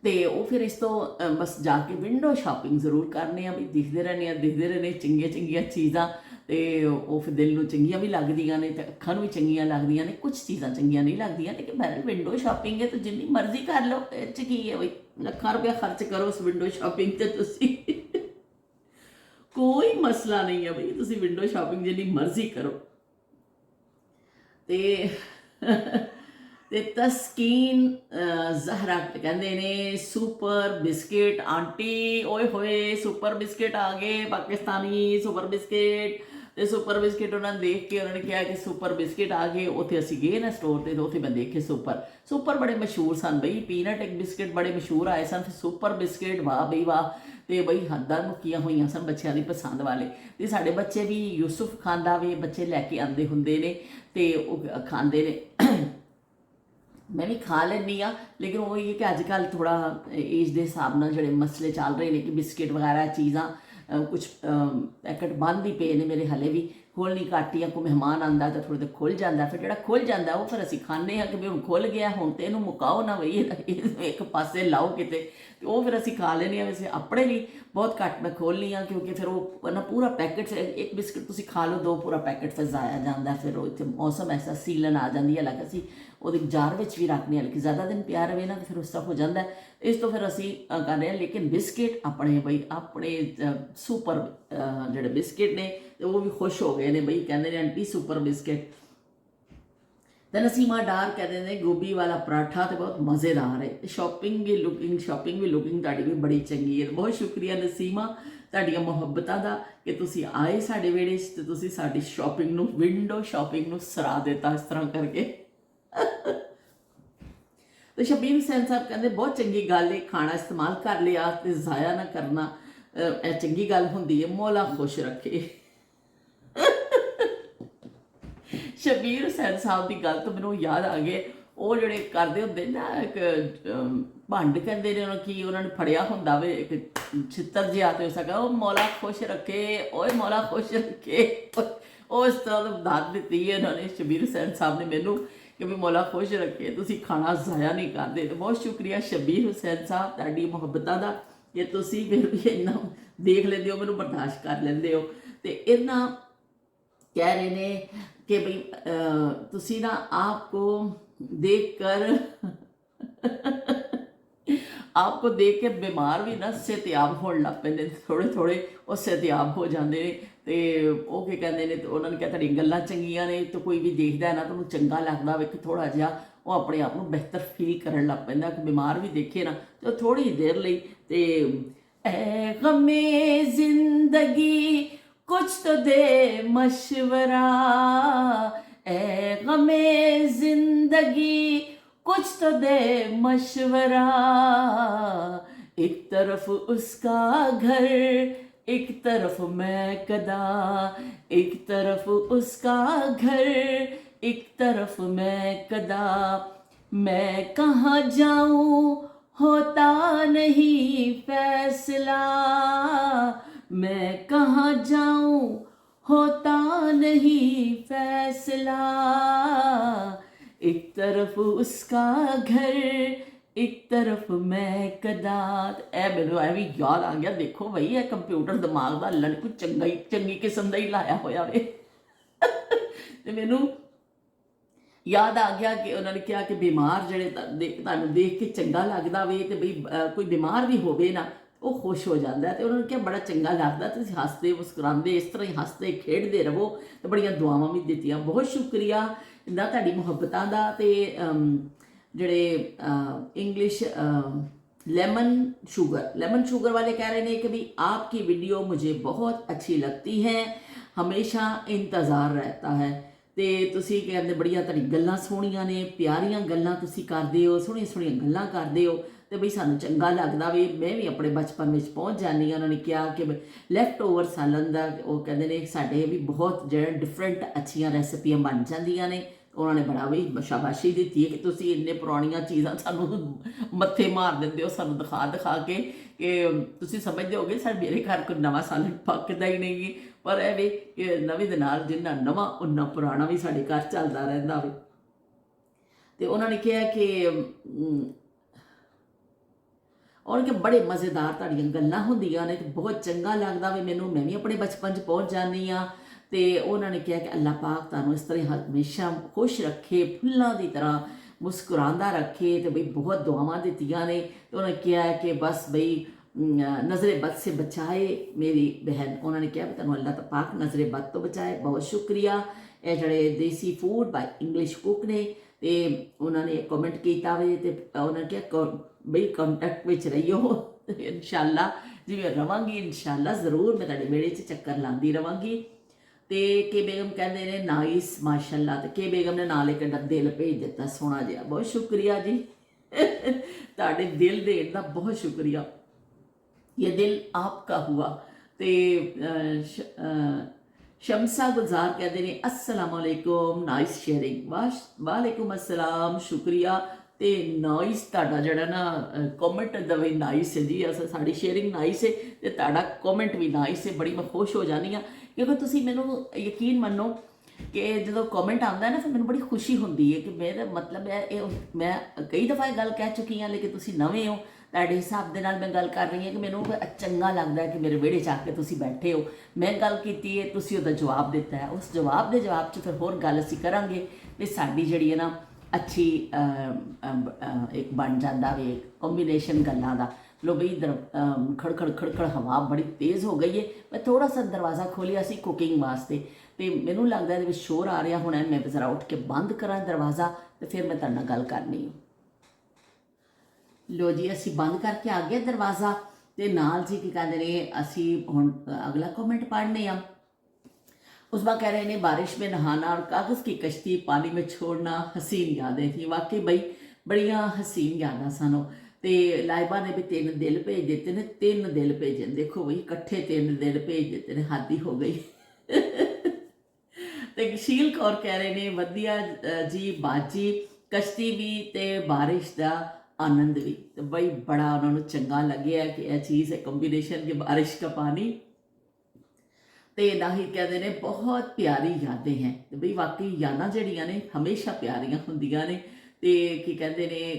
ਤੇ ਉਹ ਫਿਰ ਇਸ ਤੋਂ ਬਸ ਜਾ ਕੇ ਵਿੰਡੋ ਸ਼ਾਪਿੰਗ ਜ਼ਰੂਰ ਕਰਨੇ ਆ ਵੀ ਦਿਖਦੇ ਰਹਿੰਦੇ ਚੰਗੀਆਂ ਚੰਗੀਆਂ ਚੀਜ਼ਾਂ ਤੇ ਉਹ ਫਿਰ ਦਿਲ ਨੂੰ ਚੰਗੀਆਂ ਵੀ ਲੱਗਦੀਆਂ ਨੇ ਤੇ ਅੱਖਾਂ ਨੂੰ ਵੀ ਚੰਗੀਆਂ ਲੱਗਦੀਆਂ ਨੇ ਕੁਝ ਚੀਜ਼ਾਂ ਚੰਗੀਆਂ ਨਹੀਂ ਲੱਗਦੀਆਂ ਲੇਕਿਨ ਬਹਿਰਹਾਲ ਵਿੰਡੋ ਸ਼ਾਪਿੰਗ ਹੈ ਤਾਂ ਜਿੰਨੀ ਮਰਜ਼ੀ ਕਰ ਲਓ ਇਹ 'ਚ ਕੀ ਹੈ ਬਈ ਲੱਖਾਂ ਰੁਪਇਆ ਖਰਚ ਕਰੋ ਉਸ ਵਿੰਡੋ ਸ਼ਾਪਿੰਗ ਤੇ ਤੁਸੀਂ ਕੋਈ ਮਸਲਾ ਨਹੀਂ ਹੈ ਬਈ ਤੁਸੀਂ ਵਿੰਡੋ ਸ਼ਾਪਿੰਗ ਜਿੰਨੀ ਮਰਜ਼ੀ ਕਰੋ ਤੇ ਤਸਕੀਨ ਜ਼ਹਰਾ ਕਹਿੰਦੇ ਨੇ ਸੁਪਰ ਬਿਸਕਿਟ ਆਂਟੀ ਓਏ ਹੋਏ ਸੁਪਰ ਬਿਸਕਿਟ ਆ ਗਏ ਪਾਕਿਸਤਾਨੀ ਸੁਪਰ ਬਿਸਕਿਟ ਤੇ ਸੁਪਰ ਬਿਸਕਿਟ ਉਹਨਾਂ ਨੇ ਦੇਖ ਕੇ ਉਹਨਾਂ ਨੇ ਕਿਹਾ ਕਿ ਸੁਪਰ ਬਿਸਕਿਟ ਆ ਗਏ ਉੱਥੇ ਅਸੀਂ ਗਏ ਨਾ ਸਟੋਰ ਤੇ ਉੱਥੇ ਮੈਂ ਦੇਖੇ ਸੁਪਰ ਬੜੇ ਮਸ਼ਹੂਰ ਸਨ ਬਈ ਪੀਨਟ ਇੱਕ ਬਿਸਕਿਟ ਬੜੇ ਮਸ਼ਹੂਰ ਆਏ ਸਨ ਫਿਰ ਸੁਪਰ ਬਿਸਕਿਟ ਵਾਹ ਬਈ ਵਾਹ ਤੇ ਬਈ ਹੱਦਾਂ ਮੁੱਕੀਆਂ ਹੋਈਆਂ ਸਨ ਬੱਚਿਆਂ ਦੀ ਪਸੰਦ ਵਾਲੇ ਤੇ ਸਾਡੇ ਬੱਚੇ ਵੀ ਯੂਸੁਫ ਖਾਂਦਾ ਵੇ ਬੱਚੇ ਲੈ ਕੇ ਆਉਂਦੇ ਹੁੰਦੇ ਨੇ ਤੇ ਉਹ ਖਾਂਦੇ ਨੇ ਮੈਂ ਵੀ ਖਾ ਲੈਂਦੀ ਹਾਂ ਲੇਕਿਨ ਉਹ ਇਹ ਕਿ ਅੱਜ ਕੱਲ੍ਹ ਥੋੜ੍ਹਾ ਏਜ ਦੇ ਹਿਸਾਬ ਨਾਲ ਜਿਹੜੇ ਮਸਲੇ ਚੱਲ ਰਹੇ ਨੇ ਕਿ ਬਿਸਕਿਟ ਵਗੈਰਾ ਚੀਜ਼ਾਂ ਕੁਛ ਪੈਕਟ ਬੰਦ ਵੀ ਪਏ ਨੇ ਮੇਰੇ ਹਲੇ ਵੀ ਖੋਲ੍ਹਣੀ ਘੱਟ ਜਾਂ ਕੋਈ ਮਹਿਮਾਨ ਆਉਂਦਾ ਤਾਂ ਥੋੜ੍ਹਾ ਜਿਹਾ ਖੁੱਲ੍ਹ ਜਾਂਦਾ ਫਿਰ ਜਿਹੜਾ ਖੁੱਲ੍ਹ ਜਾਂਦਾ ਉਹ ਫਿਰ ਅਸੀਂ ਖਾਂਦੇ ਹਾਂ ਕਿ ਵੀ ਹੁਣ ਖੁੱਲ੍ਹ ਗਿਆ ਹੁਣ ਤੇ ਇਹਨੂੰ ਮੁਕਾਓ ਨਾ ਬਈ ਇੱਕ ਪਾਸੇ ਲਾਓ ਕਿਤੇ ਤੇ ਉਹ ਫਿਰ ਅਸੀਂ ਖਾ ਲੈਂਦੇ ਹਾਂ ਵੈਸੇ ਆਪਣੇ ਲਈ ਬਹੁਤ ਘੱਟ ਮੈਂ ਖੋਲ੍ਹਦੀ ਹਾਂ ਕਿਉਂਕਿ ਫਿਰ ਉਹ ਨਾ ਪੂਰਾ ਪੈਕਟ ਇੱਕ ਬਿਸਕਿਟ ਤੁਸੀਂ ਖਾ ਲਓ ਦੋ ਪੂਰਾ ਪੈਕਟ ਫਿਰ ਜ਼ਾਇਆ ਜਾਂਦਾ ਫਿਰ ਉਹ ਇੱਥੇ ਮੌਸਮ ਐਸਾ ਸੀਲਨ ਆ ਜਾਂਦੀ ਹੈ ਲੱਗ ਅਸੀਂ ਉਹਦੇ ਜਾਰ ਵਿੱਚ ਵੀ ਰੱਖਦੇ ਹਾਂ ਲੇਕਿਨ ਜ਼ਿਆਦਾ ਦਿਨ ਪਿਆ ਰਵੇ ਨਾ ਫਿਰ ਉਸ ਤਰ੍ਹਾਂ ਹੋ ਜਾਂਦਾ ਇਸ ਤੋਂ ਫਿਰ ਅਸੀਂ ਕਰ ਰਹੇ ਹਾਂ ਲੇਕਿਨ ਬਿਸਕਿਟ ਆਪਣੇ ਬਈ ਆਪਣੇ ਸੁਪਰ ਜਿਹੜੇ ਬਿਸਕਿਟ ਨੇ ਤੇ ਉਹ ਵੀ ਖੁਸ਼ ਹੋ ਗਏ ਨੇ ਬਈ ਕਹਿੰਦੇ ਨੇ ਆਂਟੀ ਸੁਪਰ ਬਿਸਕਿਟ ਤੇ ਨਸੀਮਾ ਡਾਰ ਕਹਿੰਦੇ ਨੇ ਗੋਭੀ ਵਾਲਾ ਪਰਾਠਾ ਤੇ ਬਹੁਤ ਮਜ਼ੇਦਾਰ ਹੈ ਸ਼ਾਪਿੰਗ ਵੀ ਲੁਕਿੰਗ ਤੁਹਾਡੀ ਵੀ ਬੜੀ ਚੰਗੀ ਹੈ ਬਹੁਤ ਸ਼ੁਕਰੀਆ ਨਸੀਮਾ ਤੁਹਾਡੀਆਂ ਮੁਹੱਬਤਾਂ ਦਾ ਕਿ ਤੁਸੀਂ ਆਏ ਸਾਡੇ ਵਿਹੜੇ 'ਚ ਤੇ ਤੁਸੀਂ ਸਾਡੀ ਸ਼ਾਪਿੰਗ ਨੂੰ ਵਿੰਡੋ ਸ਼ਾਪਿੰਗ ਨੂੰ ਸਰਾ ਦਿੱਤਾ ਇਸ ਤਰ੍ਹਾਂ ਕਰਕੇ ਤੇ ਸ਼ਬੀਰ ਹੁਸੈਨ ਸਾਹਿਬ ਕਹਿੰਦੇ ਬਹੁਤ ਚੰਗੀ ਗੱਲ ਹੈ ਖਾਣਾ ਇਸਤੇਮਾਲ ਕਰ ਲਿਆ ਤੇ ਜ਼ਾਇਆ ਨਾ ਕਰਨਾ ਇਹ ਚੰਗੀ ਗੱਲ ਹੁੰਦੀ ਹੈ ਮੌਲਾ ਖੁਸ਼ ਰੱਖੇ ਸ਼ਬੀਰ ਹੁਸੈਨ ਸਾਹਿਬ ਦੀ ਗੱਲ ਤੋਂ ਮੈਨੂੰ ਯਾਦ ਆ ਗਏ ਉਹ ਜਿਹੜੇ ਕਰਦੇ ਹੁੰਦੇ ਨਾ ਇੱਕ ਭੰਡ ਕਹਿੰਦੇ ਨੇ ਉਹਨਾਂ ਨੇ ਫੜਿਆ ਹੁੰਦਾ ਵੇ ਇੱਕ ਛਿੱਤਰ ਜਿਹਾ ਤੇ ਸਕਾ ਉਹ ਮੌਲਾ ਖੁਸ਼ ਰੱਖੇ ਓਏ ਮੌਲਾ ਖੁਸ਼ ਰੱਖੇ ਉਹ ਇਸ ਤਰ੍ਹਾਂ ਦੀ ਦਾਤ ਦਿੱਤੀ ਹੈ ਉਹਨਾਂ ਨੇ ਸ਼ਬੀਰ ਹੁਸੈਨ ਸਾਹਿਬ ਨੇ ਮੈਨੂੰ ਕਿ ਵੀ ਮੌਲਾ ਖੁਸ਼ ਰੱਖੇ ਤੁਸੀਂ ਖਾਣਾ ਜ਼ਾਇਆ ਨਹੀਂ ਕਰਦੇ ਤੇ ਬਹੁਤ ਸ਼ੁਕਰੀਆ ਸ਼ਬੀਰ ਹੁਸੈਨ ਸਾਹਿਬ ਤੁਹਾਡੀ ਮੁਹੱਬਤਾਂ ਦਾ ਕਿ ਤੁਸੀਂ ਫਿਰ ਵੀ ਇੰਨਾ ਦੇਖ ਲੈਂਦੇ ਹੋ ਮੈਨੂੰ ਬਰਦਾਸ਼ਤ ਕਰ ਲੈਂਦੇ ਹੋ ਤੇ ਇਹਨਾਂ कह रहे ने कि भाई तुसी ना आपको देख के बीमार भी ना सेहतियाब होने लग पैंदे थोड़े वो सेहतियाब हो जाते हैं तो वो की कहते हैं तो उन्होंने कहा तुहाडी गल्लां चंगियां ने तो कोई भी देखता है ना तो चंगा लगता वे कि थोड़ा जिहा वो अपने आप को बेहतर फील करन लग पैंदा कि बीमार भी देखे ना तो थोड़ी देर लई ते ऐ गमे जिंदगी कुछ तो दे मशवरा ए गमे जिंदगी कुछ तो दे मशवरा एक तरफ उसका घर एक तरफ मैं कदा एक तरफ उसका घर एक तरफ मैं कदा मैं कहाँ जाऊँ होता नहीं फैसला मैं कहाँ जाऊँ होता नहीं फैसला एक तरफ उसका घर एक तरफ मैं कदात ए मैनू भी याद आ गया देखो भाई ये कंप्यूटर दिमाग का अल्लाह ने कोई चंगी किस्म का ही लाया होया वे ते मैनू याद आ गया कि उन्होंने कहा कि बीमार जड़े तुहानू देख के चंगा लगता वे तो बई कोई बीमार भी होवे ना वो खुश हो जाता है तो उन्होंने क्या बड़ा चंगा लगता तुसीं हसते मुस्कुराते इस तरह ही हसते खेडते रहो तो बड़िया दुआवां भी दित्तियां बहुत शुक्रिया इन्ना तुहाडी मुहब्बतां दा ते जड़े इंग्लिश लेमन शुगर वाले कह रहे हैं कि भी आपकी वीडियो मुझे बहुत अच्छी लगती है ਹਮੇਸ਼ਾ ਇੰਤਜ਼ਾਰ ਰਹਿਤਾ ਹੈ। ਤੇ ਤੁਸੀਂ ਕਹਿੰਦੇ ਬੜੀਆਂ ਤੁਹਾਡੀ ਗੱਲਾਂ ਸੋਹਣੀਆਂ ਨੇ, ਪਿਆਰੀਆਂ ਗੱਲਾਂ ਤੁਸੀਂ ਕਰਦੇ ਹੋ, ਸੋਹਣੀਆਂ ਸੋਹਣੀਆਂ ਗੱਲਾਂ ਕਰਦੇ ਹੋ ਤੇ ਬਈ ਸਾਨੂੰ ਚੰਗਾ ਲੱਗਦਾ ਵੀ। ਮੈਂ ਵੀ ਆਪਣੇ ਬਚਪਨ ਵਿੱਚ ਪਹੁੰਚ ਜਾਂਦੀ ਹਾਂ। ਉਹਨਾਂ ਨੇ ਕਿਹਾ ਕਿ ਲੈਫਟ ਓਵਰ ਸਾਲਨ ਦਾ ਉਹ ਕਹਿੰਦੇ ਨੇ ਸਾਡੇ ਵੀ ਬਹੁਤ ਜਿਹੜਾ ਡਿਫਰੈਂਟ ਅੱਛੀਆਂ ਰੈਸਪੀਆਂ ਬਣ ਜਾਂਦੀਆਂ ਨੇ। ਉਹਨਾਂ ਨੇ ਬੜਾ ਵੀ ਸ਼ਾਬਾਸ਼ੀ ਦਿੱਤੀ ਹੈ ਕਿ ਤੁਸੀਂ ਇੰਨੇ ਪੁਰਾਣੀਆਂ ਚੀਜ਼ਾਂ ਸਾਨੂੰ ਮੱਥੇ ਮਾਰ ਦਿੰਦੇ ਹੋ ਸਾਨੂੰ ਦਿਖਾ ਦਿਖਾ ਕੇ ਕਿ ਤੁਸੀਂ ਸਮਝਦੇ ਹੋਗੇ ਸਾਡੇ ਮੇਰੇ ਘਰ ਕੋਈ ਨਵਾਂ ਸਾਲਨ ਪੱਕਦਾ ਹੀ ਨਹੀਂ। ਪਰ ਇਹ ਵੀ ਕਿ ਨਵੇਂ ਦੇ ਨਾਲ ਜਿੰਨਾ ਨਵਾਂ ਉਨਾ ਪੁਰਾਣਾ ਵੀ ਸਾਡੇ ਘਰ ਚੱਲਦਾ ਰਹਿੰਦਾ ਵੇ। ਤੇ ਉਹਨਾਂ ਨੇ ਕਿਹਾ ਕਿ ਔਰ ਕਿ ਬੜੇ ਮਜ਼ੇਦਾਰ ਤੁਹਾਡੀਆਂ ਗੱਲਾਂ ਹੁੰਦੀਆਂ ਨੇ ਤੇ ਬਹੁਤ ਚੰਗਾ ਲੱਗਦਾ ਵੀ ਮੈਨੂੰ। ਮੈਂ ਵੀ ਆਪਣੇ ਬਚਪਨ 'ਚ ਪਹੁੰਚ ਜਾਂਦੀ ਹਾਂ। ਤੇ ਉਹਨਾਂ ਨੇ ਕਿਹਾ ਕਿ ਅੱਲਾਹ ਪਾਕ ਤੁਹਾਨੂੰ ਇਸ ਤਰ੍ਹਾਂ ਹਮੇਸ਼ਾ ਖੁਸ਼ ਰੱਖੇ, ਫੁੱਲਾਂ ਦੀ ਤਰ੍ਹਾਂ ਮੁਸਕਰਾਉਂਦਾ ਰੱਖੇ। ਤੇ ਬਈ ਬਹੁਤ ਦੁਆਵਾਂ ਦਿੱਤੀਆਂ ਨੇ। ਤੇ ਉਹਨਾਂ ਨੇ ਕਿਹਾ ਕਿ ਬਸ ਬਈ ਨਜ਼ਰੇ ਬਦ ਸੇ ਬਚਾਏ ਮੇਰੀ ਬਹਿਨ। ਉਹਨਾਂ ਨੇ ਕਿਹਾ ਵੀ ਤੁਹਾਨੂੰ ਅੱਲਾਹ ਪਾਕ ਨਜ਼ਰੇ ਬਦ ਤੋਂ ਬਚਾਏ। ਬਹੁਤ ਸ਼ੁਕਰੀਆ। ਇਹ ਜਿਹੜੇ ਦੇਸੀ ਫੂਡ ਬਾਈ ਇੰਗਲਿਸ਼ ਕੁੱਕ ਨੇ ਤੇ ਉਹਨਾਂ ਨੇ ਕਮੈਂਟ ਕੀਤਾ ਵੇ ਤੇ ਉਹਨਾਂ ਨੇ ਕਿਹਾ ਬਈ ਕੰਟੈਕਟ ਵਿੱਚ ਰਹੀਓ। ਇਨਸ਼ਾਅੱਲਾ ਜਿਵੇਂ ਰਵਾਂਗੀ ਇਨਸ਼ਾਅੱਲਾ ਜ਼ਰੂਰ ਮੈਂ ਤੁਹਾਡੇ ਵਿਹੜੇ 'ਚ ਚੱਕਰ ਲਾਉਂਦੀ ਰਵਾਂਗੀ। ਤੇ ਕੇ ਬੇਗਮ ਕਹਿੰਦੇ ਨੇ ਨਾਈਸ ਮਾਸ਼ਾਅੱਲਾ। ਤੇ ਕੇ ਬੇਗਮ ਨੇ ਨਾਲ ਇੱਕ ਦਿਲ ਭੇਜ ਦਿੱਤਾ ਸੋਹਣਾ ਜਿਹਾ। ਬਹੁਤ ਸ਼ੁਕਰੀਆ ਜੀ ਤੁਹਾਡੇ ਦਿਲ ਦੇਣ ਦਾ ਬਹੁਤ ਸ਼ੁਕਰੀਆ। ये दिल आपका हुआ। तो शमसा गुलजार कहते हैं अस्सलाम वालेकुम नाइस शेयरिंग। वालेकुम अस्सलाम शुक्रिया। तो नाइस तुहाडा जिहड़ा ना कॉमेंट दा भी नाइस है जी। साडी शेयरिंग नाइस है तो तुहाडा कॉमेंट भी नाइस है। बड़ी मैं खुश हो जानी हाँ क्योंकि तुसीं मैनूं यकीन मनो कि जो कॉमेंट आता है ना फिर मैंने बड़ी खुशी होती है कि मेरा मतलब है मैं कई दफ़ा गल कह चुकी हाँ लेकिन तुसीं नवे हो ਤੁਹਾਡੇ ਹਿਸਾਬ ਦੇ ਨਾਲ ਮੈਂ ਗੱਲ ਕਰ ਰਹੀ ਹਾਂ ਕਿ ਮੈਨੂੰ ਚੰਗਾ ਲੱਗਦਾ ਹੈ ਕਿ ਮੇਰੇ ਵਿਹੜੇ 'ਚ ਆ ਕੇ ਤੁਸੀਂ ਬੈਠੇ ਹੋ। ਮੈਂ ਗੱਲ ਕੀਤੀ ਹੈ ਤੁਸੀਂ ਉਹਦਾ ਜਵਾਬ ਦਿੱਤਾ ਹੈ। ਉਸ ਜਵਾਬ ਦੇ ਜਵਾਬ 'ਚ ਫਿਰ ਹੋਰ ਗੱਲ ਅਸੀਂ ਕਰਾਂਗੇ ਵੀ ਸਾਡੀ ਜਿਹੜੀ ਹੈ ਨਾ ਅੱਛੀ ਇੱਕ ਬਣ ਜਾਂਦਾ ਵੀ ਕੰਬੀਨੇਸ਼ਨ ਗੱਲਾਂ ਦਾ। लो भाई खड़खड़ खड़खड़ हवा बड़ी तेज़ हो गई है। मैं थोड़ा सा दरवाज़ा खोलिया सी कुकिंग वास्ते तो मैनू लगता है शोर आ रहा होना। मैं ज़रा उठ के बंद करा दरवाज़ा तो फिर मैं तुहाडे नाल गल करनी है। लो जी असी बंद करके आ गए दरवाज़ा तो नाल जी की कहते हैं असी हुण अगला कॉमेंट पढ़ने आ। उस्मा कह रहे हैं बारिश में नहाना और कागज़ की कश्ती पानी में छोड़ना हसीन यादें थी। वाकई बई बड़िया हसीन यादां सानू। तो लाइबा ने भी 3 दिल भेज दिते ने। 3 दिल भेजे देखो बई इकट्ठे 3 दिल भेज दिते ने। हद ही हो गई। तो शील कौर कह रहे हैं वधिया जी बाजी कश्ती भी ते बारिश का आनंद भी। तो बई बड़ा उन्होंने चंगा लगे कि यह चीज़ है कॉम्बीनेशन के बारिश का पानी। तो ना ही कहते हैं बहुत प्यारी यादें हैं। तो बई वाकई यादां जड़ियां ने हमेशा प्यारियां हुंदियां ने। तो की कहते हैं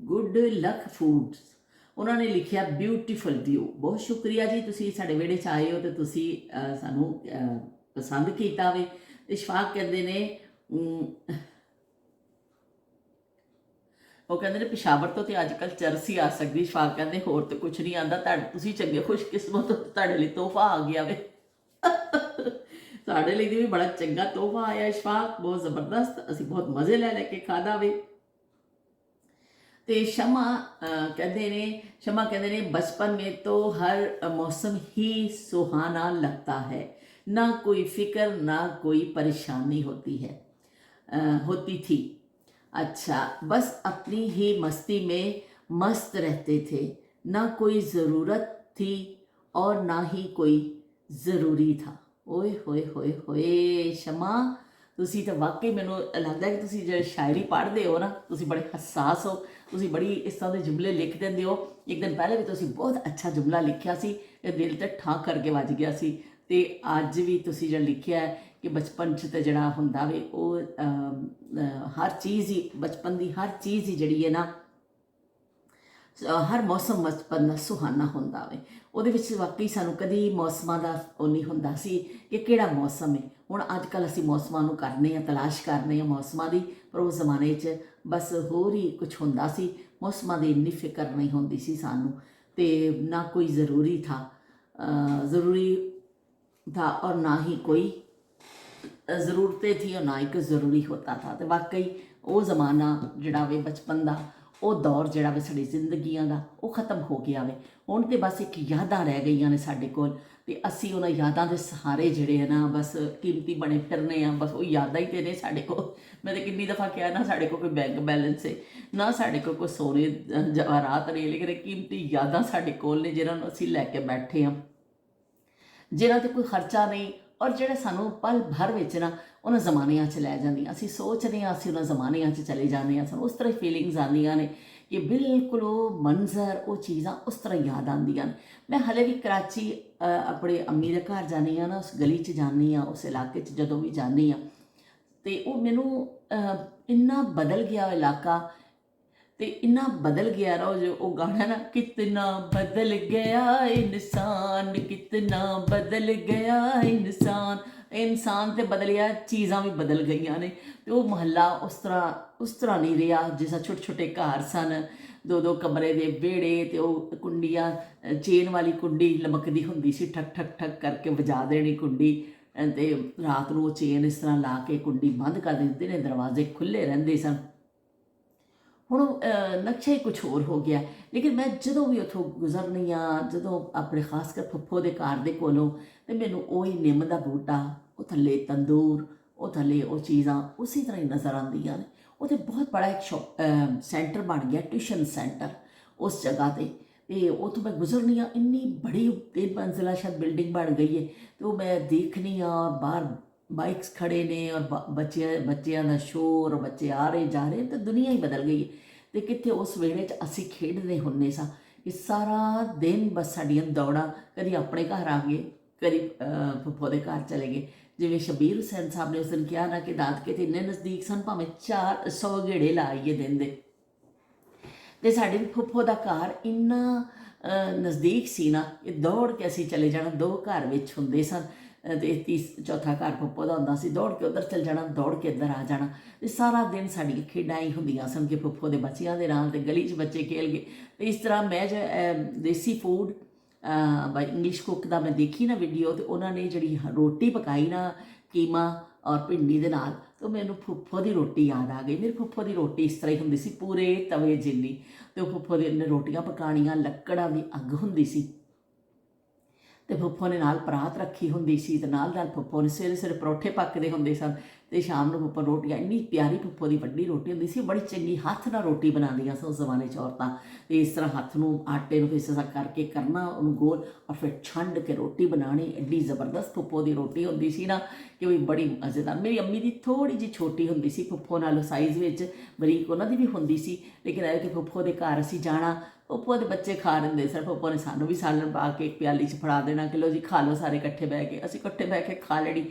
गुड लक फूड्स उन्होंने लिखिया ब्यूटीफुल व्यू। बहुत शुक्रिया जी तुसी साडे विहड़े च आए हो तो तुसी सानू पसंद कीता वे। ते इशफाक कहते हैं वो कहते हैं पिशावर तो अजकल चरस ही आ सकती। इशफाक कहते होर तो कुछ नहीं आता तुसी चंगे खुशकिस्मत हो तुहाडे लई तोहफा आ गया वे। साडे लई भी बड़ा चंगा तोहफा आया इशफाक बहुत ज़बरदस्त। असी बहुत मज़े ले लेके खादा वे। तो शमा कहते ने बचपन में तो हर मौसम ही सुहाना लगता है। ना कोई फिक्र ना कोई परेशानी होती थी। अच्छा बस अपनी ही मस्ती में मस्त रहते थे। ना कोई ज़रूरत थी और ना ही कोई ज़रूरी था। ओए होए होए होए शमा तुसी तो वाकई मैनू लगता है कि तुसी जो शायरी पढ़ते हो ना तुसी बड़े हसास हो। तुसी बड़ी इस तरह के जुमले लिख देंगे हो। एक दिन पहले भी तुसी बहुत अच्छा जुमला लिखा सी दिल ते ठां करके वज गया सी। ते अज भी तुसी जो लिखिया है कि बचपन च तो जड़ा हुंदा वे हर चीज़ ही बचपन की हर चीज़ ही जड़ी है ना हर मौसम बचपन का सुहाना हुंदा वे। ਉਹਦੇ ਵਿੱਚ ਵਾਕਈ ਸਾਨੂੰ ਕਦੀ ਮੌਸਮਾਂ ਦਾ ਉਹ ਨਹੀਂ ਹੁੰਦਾ ਸੀ ਕਿ ਕਿਹੜਾ ਮੌਸਮ ਹੈ। ਹੁਣ ਅੱਜ ਕੱਲ੍ਹ ਅਸੀਂ ਮੌਸਮਾਂ ਨੂੰ ਕਰਨੇ ਆ ਤਲਾਸ਼ ਕਰਨੇ ਆ ਮੌਸਮਾਂ ਦੀ। ਪਰ ਉਸ ਜ਼ਮਾਨੇ 'ਚ ਬਸ ਹੋਰ ਹੀ ਕੁਝ ਹੁੰਦਾ ਸੀ। ਮੌਸਮਾਂ ਦੀ ਇੰਨੀ ਫਿਕਰ ਨਹੀਂ ਹੁੰਦੀ ਸੀ ਸਾਨੂੰ। ਤੇ ਨਾ ਕੋਈ ज़रूरी था और ना ही कोई ज़रूरतें थी और ना ही कोई ज़रूरी होता था। तो वाकई वो ज़माना जिहड़ा वे बचपन का वो दौर जिहड़ा वे साडी जिंदगियां दा वो ख़त्म हो गया वे। हुण ते बस एक यादां रह गईयां ने साडे कोल। ਤੇ ਅਸੀਂ ਉਹਨਾਂ ਯਾਦਾਂ ਦੇ ਸਹਾਰੇ ਜਿਹੜੇ ਆ ਨਾ ਬਸ ਕੀਮਤੀ ਬਣੇ ਫਿਰਨੇ ਆ। ਬਸ ਉਹ ਯਾਦਾਂ ਹੀ ਤੇ ਨੇ ਸਾਡੇ ਕੋਲ। ਮੈਂ ਤਾਂ ਕਿੰਨੀ ਦਫਾ ਕਿਹਾ ਨਾ, ਸਾਡੇ ਕੋਲ ਕੋਈ ਬੈਂਕ ਬੈਲੈਂਸ ਹੈ ਨਾ, ਸਾਡੇ ਕੋਲ ਕੋਈ ਸੋਨੇ ਜਵਾਹਰਾਤ ਨੇ, ਲੇਕਿਨ ਇਹ ਕੀਮਤੀ ਯਾਦਾਂ ਸਾਡੇ ਕੋਲ ਨੇ ਜਿਹਨਾਂ ਨੂੰ ਅਸੀਂ ਲੈ ਕੇ ਬੈਠੇ ਹਾਂ, ਜਿਨ੍ਹਾਂ 'ਤੇ ਕੋਈ ਖਰਚਾ ਨਹੀਂ, ਔਰ ਜਿਹੜੇ ਸਾਨੂੰ ਪਲ ਭਰ ਵਿੱਚ ਨਾ ਉਹਨਾਂ ਜ਼ਮਾਨਿਆਂ 'ਚ ਲੈ ਜਾਂਦੀਆਂ। ਅਸੀਂ ਸੋਚਦੇ ਹਾਂ ਅਸੀਂ ਉਹਨਾਂ ਜ਼ਮਾਨਿਆਂ 'ਚ ਚਲੇ ਜਾਂਦੇ ਹਾਂ, ਸਾਨੂੰ ਉਸ ਤਰ੍ਹਾਂ ਫੀਲਿੰਗਸ ਆਉਂਦੀਆਂ ਨੇ ਕਿ ਬਿਲਕੁਲ ਉਹ ਮੰਜ਼ਰ, ਉਹ ਚੀਜ਼ਾਂ ਉਸ ਤਰ੍ਹਾਂ ਯਾਦ ਆਉਂਦੀਆਂ ਨੇ। ਮੈਂ ਹਲੇ ਵੀ ਕਰਾਚੀ ਆਪਣੇ ਅੰਮੀ ਦੇ ਘਰ ਜਾਂਦੀ ਹਾਂ ਨਾ, ਉਸ ਗਲੀ 'ਚ ਜਾਂਦੀ ਹਾਂ, ਉਸ ਇਲਾਕੇ 'ਚ ਜਦੋਂ ਵੀ ਜਾਂਦੀ ਹਾਂ, ਤੇ ਉਹ ਮੈਨੂੰ ਇੰਨਾ ਬਦਲ ਗਿਆ ਉਹ ਇਲਾਕਾ, ਤੇ ਇੰਨਾ ਬਦਲ ਗਿਆ ਨਾ ਜੋ ਉਹ ਗਾਣਾ ਨਾ, ਕਿਤਨਾ ਬਦਲ ਗਿਆ ਇਨਸਾਨ, ਕਿਤਨਾ ਬਦਲ ਗਿਆ ਇਨਸਾਨ। ਇਨਸਾਨ ਤੇ ਬਦਲਿਆ, ਚੀਜ਼ਾਂ ਵੀ ਬਦਲ ਗਈਆਂ ਨੇ। ਤੇ ਉਹ ਮਹੱਲਾ ਉਸ ਤਰ੍ਹਾਂ ਨਹੀਂ ਰਿਹਾ ਜਿਸ ਤਰ੍ਹਾਂ ਛੋਟੇ ਛੋਟੇ ਘਰ ਸਨ, 2-2 ਕਮਰੇ ਦੇ ਵਿਹੜੇ, ਤੇ ਉਹ ਕੁੰਡੀਆਂ, ਚੇਨ ਵਾਲੀ ਕੁੰਡੀ ਲਮਕਦੀ ਹੁੰਦੀ ਸੀ, ਠਕ ਠਕ ਠਕ ਕਰਕੇ ਵਜਾ ਦੇਣੀ ਕੁੰਡੀ, ਤੇ ਰਾਤ ਨੂੰ ਉਹ ਚੇਨ ਇਸ ਤਰ੍ਹਾਂ ਲਾ ਕੇ ਕੁੰਡੀ ਬੰਦ ਕਰ ਦਿੰਦੇ ਨੇ, ਦਰਵਾਜ਼ੇ ਖੁੱਲ੍ਹੇ ਰਹਿੰਦੇ ਸਨ। ਹੁਣ ਨਕਸ਼ਾ ਹੀ ਕੁਛ ਹੋਰ ਹੋ ਗਿਆ। ਲੇਕਿਨ ਮੈਂ ਜਦੋਂ ਵੀ ਉੱਥੋਂ ਗੁਜ਼ਰਨੀ ਹਾਂ, ਜਦੋਂ ਆਪਣੇ ਖਾਸ ਕਰ ਫੁੱਫੋ ਦੇ ਘਰ ਦੇ ਕੋਲੋਂ, ਤੇ ਮੈਨੂੰ ਉਹੀ ਨਿੰਮ ਦਾ ਬੂਟਾ, ਉਹ ਥੱਲੇ ਤੰਦੂਰ, ਉਹ ਥੱਲੇ ਉਹ ਚੀਜ਼ਾਂ ਉਸੇ ਤਰ੍ਹਾਂ ਹੀ ਨਜ਼ਰ ਆਉਂਦੀਆਂ ਨੇ। ਉੱਥੇ ਬਹੁਤ ਬੜਾ ਇੱਕ ਸੈਂਟਰ ਬਣ ਗਿਆ, ਟਿਊਸ਼ਨ ਸੈਂਟਰ ਉਸ ਜਗ੍ਹਾ 'ਤੇ। ਅਤੇ ਉੱਥੋਂ ਮੈਂ ਗੁਜ਼ਰਨੀ ਹਾਂ, ਇੰਨੀ ਬੜੀ 3 ਮੰਜ਼ਿਲਾ ਸ਼ਾਇਦ ਬਿਲਡਿੰਗ ਬਣ ਗਈ ਹੈ। ਅਤੇ ਉਹ ਮੈਂ ਦੇਖਣੀ ਹਾਂ, ਬਾਹਰ ਬਾਈਕਸ ਖੜੇ ਨੇ, ਔਰ ਬੱਚਿਆਂ ਦਾ ਸ਼ੋਰ, ਬੱਚੇ ਆ ਰਹੇ ਜਾ ਰਹੇ, ਤਾਂ ਦੁਨੀਆ ਹੀ ਬਦਲ ਗਈ ਹੈ। ਅਤੇ ਕਿੱਥੇ ਉਸ ਵੇਲੇ 'ਚ ਅਸੀਂ ਖੇਡਦੇ ਹੁੰਦੇ ਸਾਂ ਕਿ ਸਾਰਾ ਦਿਨ ਬਸ ਸਾਡੀਆਂ ਦੌੜਾਂ, ਕਦੀ ਆਪਣੇ ਘਰ ਆ ਗਏ, ਕਦੀ ਫੁੱਫੋ ਦੇ ਘਰ ਚਲੇ ਗਏ। ਜਿਵੇਂ ਸ਼ਬੀਰ ਹੁਸੈਨ ਸਾਹਿਬ ਨੇ ਉਸ ਦਿਨ ਕਿਹਾ ਨਾ ਕਿ ਦਾਦਕੇ ਤੇ ਇੰਨੇ ਨਜ਼ਦੀਕ ਸਨ, ਭਾਵੇਂ 400 ਗੇੜੇ ਲਾਈਏ ਦਿਨ ਦੇ। ਅਤੇ ਸਾਡੇ ਫੁੱਫੋ ਦਾ ਘਰ ਇੰਨਾ ਨਜ਼ਦੀਕ ਸੀ ਨਾ ਕਿ ਦੌੜ ਕੇ ਅਸੀਂ ਚਲੇ ਜਾਣਾ। 2 ਘਰ ਵਿੱਚ ਹੁੰਦੇ ਸਨ, ਅਤੇ ਚੌਥਾ ਘਰ ਫੁੱਫੋ ਦਾ ਹੁੰਦਾ ਸੀ। ਦੌੜ ਕੇ ਉੱਧਰ ਚਲ ਜਾਣਾ, ਦੌੜ ਕੇ ਇੱਧਰ ਆ ਜਾਣਾ। ਅਤੇ ਸਾਰਾ ਦਿਨ ਸਾਡੀਆਂ ਖੇਡਾਂ ਹੀ ਹੁੰਦੀਆਂ ਸਨ ਕਿ ਫੁੱਫੋ ਦੇ ਬੱਚਿਆਂ ਦੇ ਨਾਲ, ਅਤੇ ਗਲੀ 'ਚ ਬੱਚੇ ਖੇਲ ਗਏ। ਅਤੇ ਇਸ ਤਰ੍ਹਾਂ ਮੈਂ ਜੋ ਦੇਸੀ ਫੂਡ ਬਾਈ ਇੰਗਲਿਸ਼ ਕੁੱਕ ਦਾ ਮੈਂ ਦੇਖੀ ਨਾ ਵੀਡੀਓ, ਅਤੇ ਉਹਨਾਂ ਨੇ ਜਿਹੜੀ ਰੋਟੀ ਪਕਾਈ ਨਾ ਕੀਮਾ ਔਰ ਭਿੰਡੀ ਦੇ ਨਾਲ, ਤਾਂ ਮੈਨੂੰ ਫੁੱਫੋ ਦੀ ਰੋਟੀ ਯਾਦ ਆ ਗਈ। ਮੇਰੀ ਫੁੱਫੋ ਦੀ ਰੋਟੀ ਇਸ ਤਰ੍ਹਾਂ ਹੀ ਹੁੰਦੀ ਸੀ, ਪੂਰੇ ਤਵੇ ਜਿੰਨੀ। ਅਤੇ ਉਹ ਫੁੱਫੋ ਦੇ ਨੇ ਰੋਟੀਆਂ ਪਕਾਉਣੀਆਂ, ਲੱਕੜਾਂ ਦੀ ਅੱਗ ਹੁੰਦੀ ਸੀ, ਅਤੇ ਫੁੱਫੋ ਨੇ ਨਾਲ ਪਰਾਤ ਰੱਖੀ ਹੁੰਦੀ ਸੀ, ਅਤੇ ਨਾਲ ਨਾਲ ਫੁੱਫੋ ਨੇ ਸਵੇਰੇ ਸਵੇਰੇ ਪਰੌਠੇ ਪੱਕਦੇ ਹੁੰਦੇ ਸਨ, ਅਤੇ ਸ਼ਾਮ ਨੂੰ ਫੁੱਫੋ ਰੋਟੀਆਂ। ਇੰਨੀ ਪਿਆਰੀ ਫੁੱਫੋ ਦੀ ਵੱਡੀ ਰੋਟੀ ਹੁੰਦੀ ਸੀ, ਬੜੀ ਚੰਗੀ ਹੱਥ ਨਾਲ ਰੋਟੀ ਬਣਾਉਂਦੀਆਂ ਸਨ ਉਸ ਜ਼ਮਾਨੇ 'ਚ ਔਰਤਾਂ। ਅਤੇ ਇਸ ਤਰ੍ਹਾਂ ਹੱਥ ਨੂੰ ਆਟੇ ਨੂੰ ਇਸ ਤਰ੍ਹਾਂ ਕਰਕੇ ਕਰਨਾ, ਉਹਨੂੰ ਗੋਲ, ਔਰ ਫਿਰ ਛੰਡ ਕੇ ਰੋਟੀ ਬਣਾਉਣੀ। ਐਡੀ ਜ਼ਬਰਦਸਤ ਫੁੱਫੋ ਦੀ ਰੋਟੀ ਹੁੰਦੀ ਸੀ ਨਾ ਕਿ ਉਹ ਬੜੀ ਮਜ਼ੇਦਾਰ। ਮੇਰੀ ਅੰਮੀ ਦੀ ਥੋੜ੍ਹੀ ਜਿਹੀ ਛੋਟੀ ਹੁੰਦੀ ਸੀ ਫੁੱਫੋ ਨਾਲੋਂ ਸਾਈਜ਼ ਵਿੱਚ, ਬਰੀਕ ਉਹਨਾਂ ਦੀ ਵੀ ਹੁੰਦੀ ਸੀ। ਲੇਕਿਨ ਇਹ ਕਿ ਫੁੱਫੋ ਦੇ ਘਰ ਅਸੀਂ ਜਾਣਾ, ਫੁੱਫੋ ਦੇ ਬੱਚੇ ਖਾ ਲੈਂਦੇ ਸਨ, ਫੁੱਫੋ ਨੇ ਸਾਨੂੰ ਵੀ ਸਾਲਣ ਪਾ ਕੇ ਇੱਕ ਪਿਆਲੀ 'ਚ ਫੜਾ ਦੇਣਾ ਕਿ ਲਓ ਜੀ ਖਾ ਲਓ ਸਾਰੇ ਇਕੱਠੇ ਬਹਿ ਕੇ। ਅਸੀਂ ਇਕੱਠੇ ਬਹਿ ਕੇ ਖਾ ਲੈਣੀ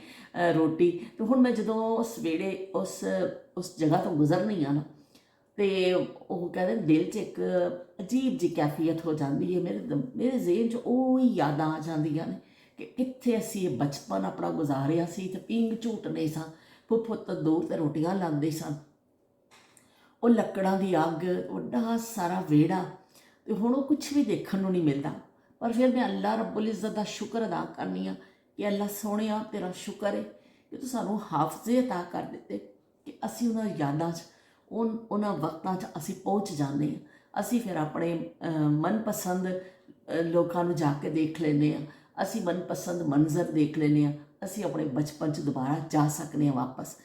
ਰੋਟੀ। ਅਤੇ ਹੁਣ ਮੈਂ ਜਦੋਂ ਉਸ ਵੇਲੇ ਉਸ ਜਗ੍ਹਾ ਤੋਂ ਗੁਜ਼ਰਨੀ ਆ ਨਾ, ਅਤੇ ਉਹ ਕਹਿੰਦੇ ਦਿਲ 'ਚ ਇੱਕ ਅਜੀਬ ਜਿਹੀ ਕੈਫੀਅਤ ਹੋ ਜਾਂਦੀ ਹੈ। ਮੇਰੇ ਜ਼ਿਹਨ 'ਚ ਉਹ ਹੀ ਯਾਦਾਂ ਆ ਜਾਂਦੀਆਂ ਨੇ ਕਿ ਕਿੱਥੇ ਅਸੀਂ ਇਹ ਬਚਪਨ ਆਪਣਾ ਗੁਜ਼ਾਰਿਆ ਸੀ, ਅਤੇ ਪੀਂਘ ਝੂਟਦੇ ਸਾਂ, ਫੁੱਫੋ ਤੰਦੂਰ 'ਤੇ ਰੋਟੀਆਂ ਲਾਉਂਦੇ ਸਨ, ਉਹ ਲੱਕੜਾਂ ਦੀ ਅੱਗ, ਵੱਡਾ ਸਾਰਾ ਵਿਹੜਾ। ਅਤੇ ਹੁਣ ਉਹ ਕੁਛ ਵੀ ਦੇਖਣ ਨੂੰ ਨਹੀਂ ਮਿਲਦਾ। ਪਰ ਫਿਰ ਮੈਂ ਅੱਲਾ ਰੱਬੁਲ ਇੱਜ਼ਤ ਦਾ ਸ਼ੁਕਰ ਅਦਾ ਕਰਨੀ ਆ ਕਿ ਅੱਲਾ ਸੋਹਣਿਆ ਤੇਰਾ ਸ਼ੁਕਰ ਹੈ ਕਿ ਤੂੰ ਸਾਨੂੰ ਹਾਫਜ਼ੇ ਅਤਾ ਕਰ ਦਿੱਤੇ, ਕਿ ਅਸੀਂ ਉਹਨਾਂ ਯਾਦਾਂ 'ਚ, ਉਹਨਾਂ ਵਕਤਾਂ 'ਚ ਅਸੀਂ ਪਹੁੰਚ ਜਾਂਦੇ ਹਾਂ। ਅਸੀਂ ਫਿਰ ਆਪਣੇ ਮਨਪਸੰਦ ਲੋਕਾਂ ਨੂੰ ਜਾ ਕੇ ਦੇਖ ਲੈਂਦੇ ਹਾਂ, ਅਸੀਂ ਮਨਪਸੰਦ ਮੰਜ਼ਰ ਦੇਖ ਲੈਂਦੇ ਹਾਂ, ਅਸੀਂ ਆਪਣੇ ਬਚਪਨ 'ਚ ਦੁਬਾਰਾ ਜਾ ਸਕਦੇ ਹਾਂ ਵਾਪਸ।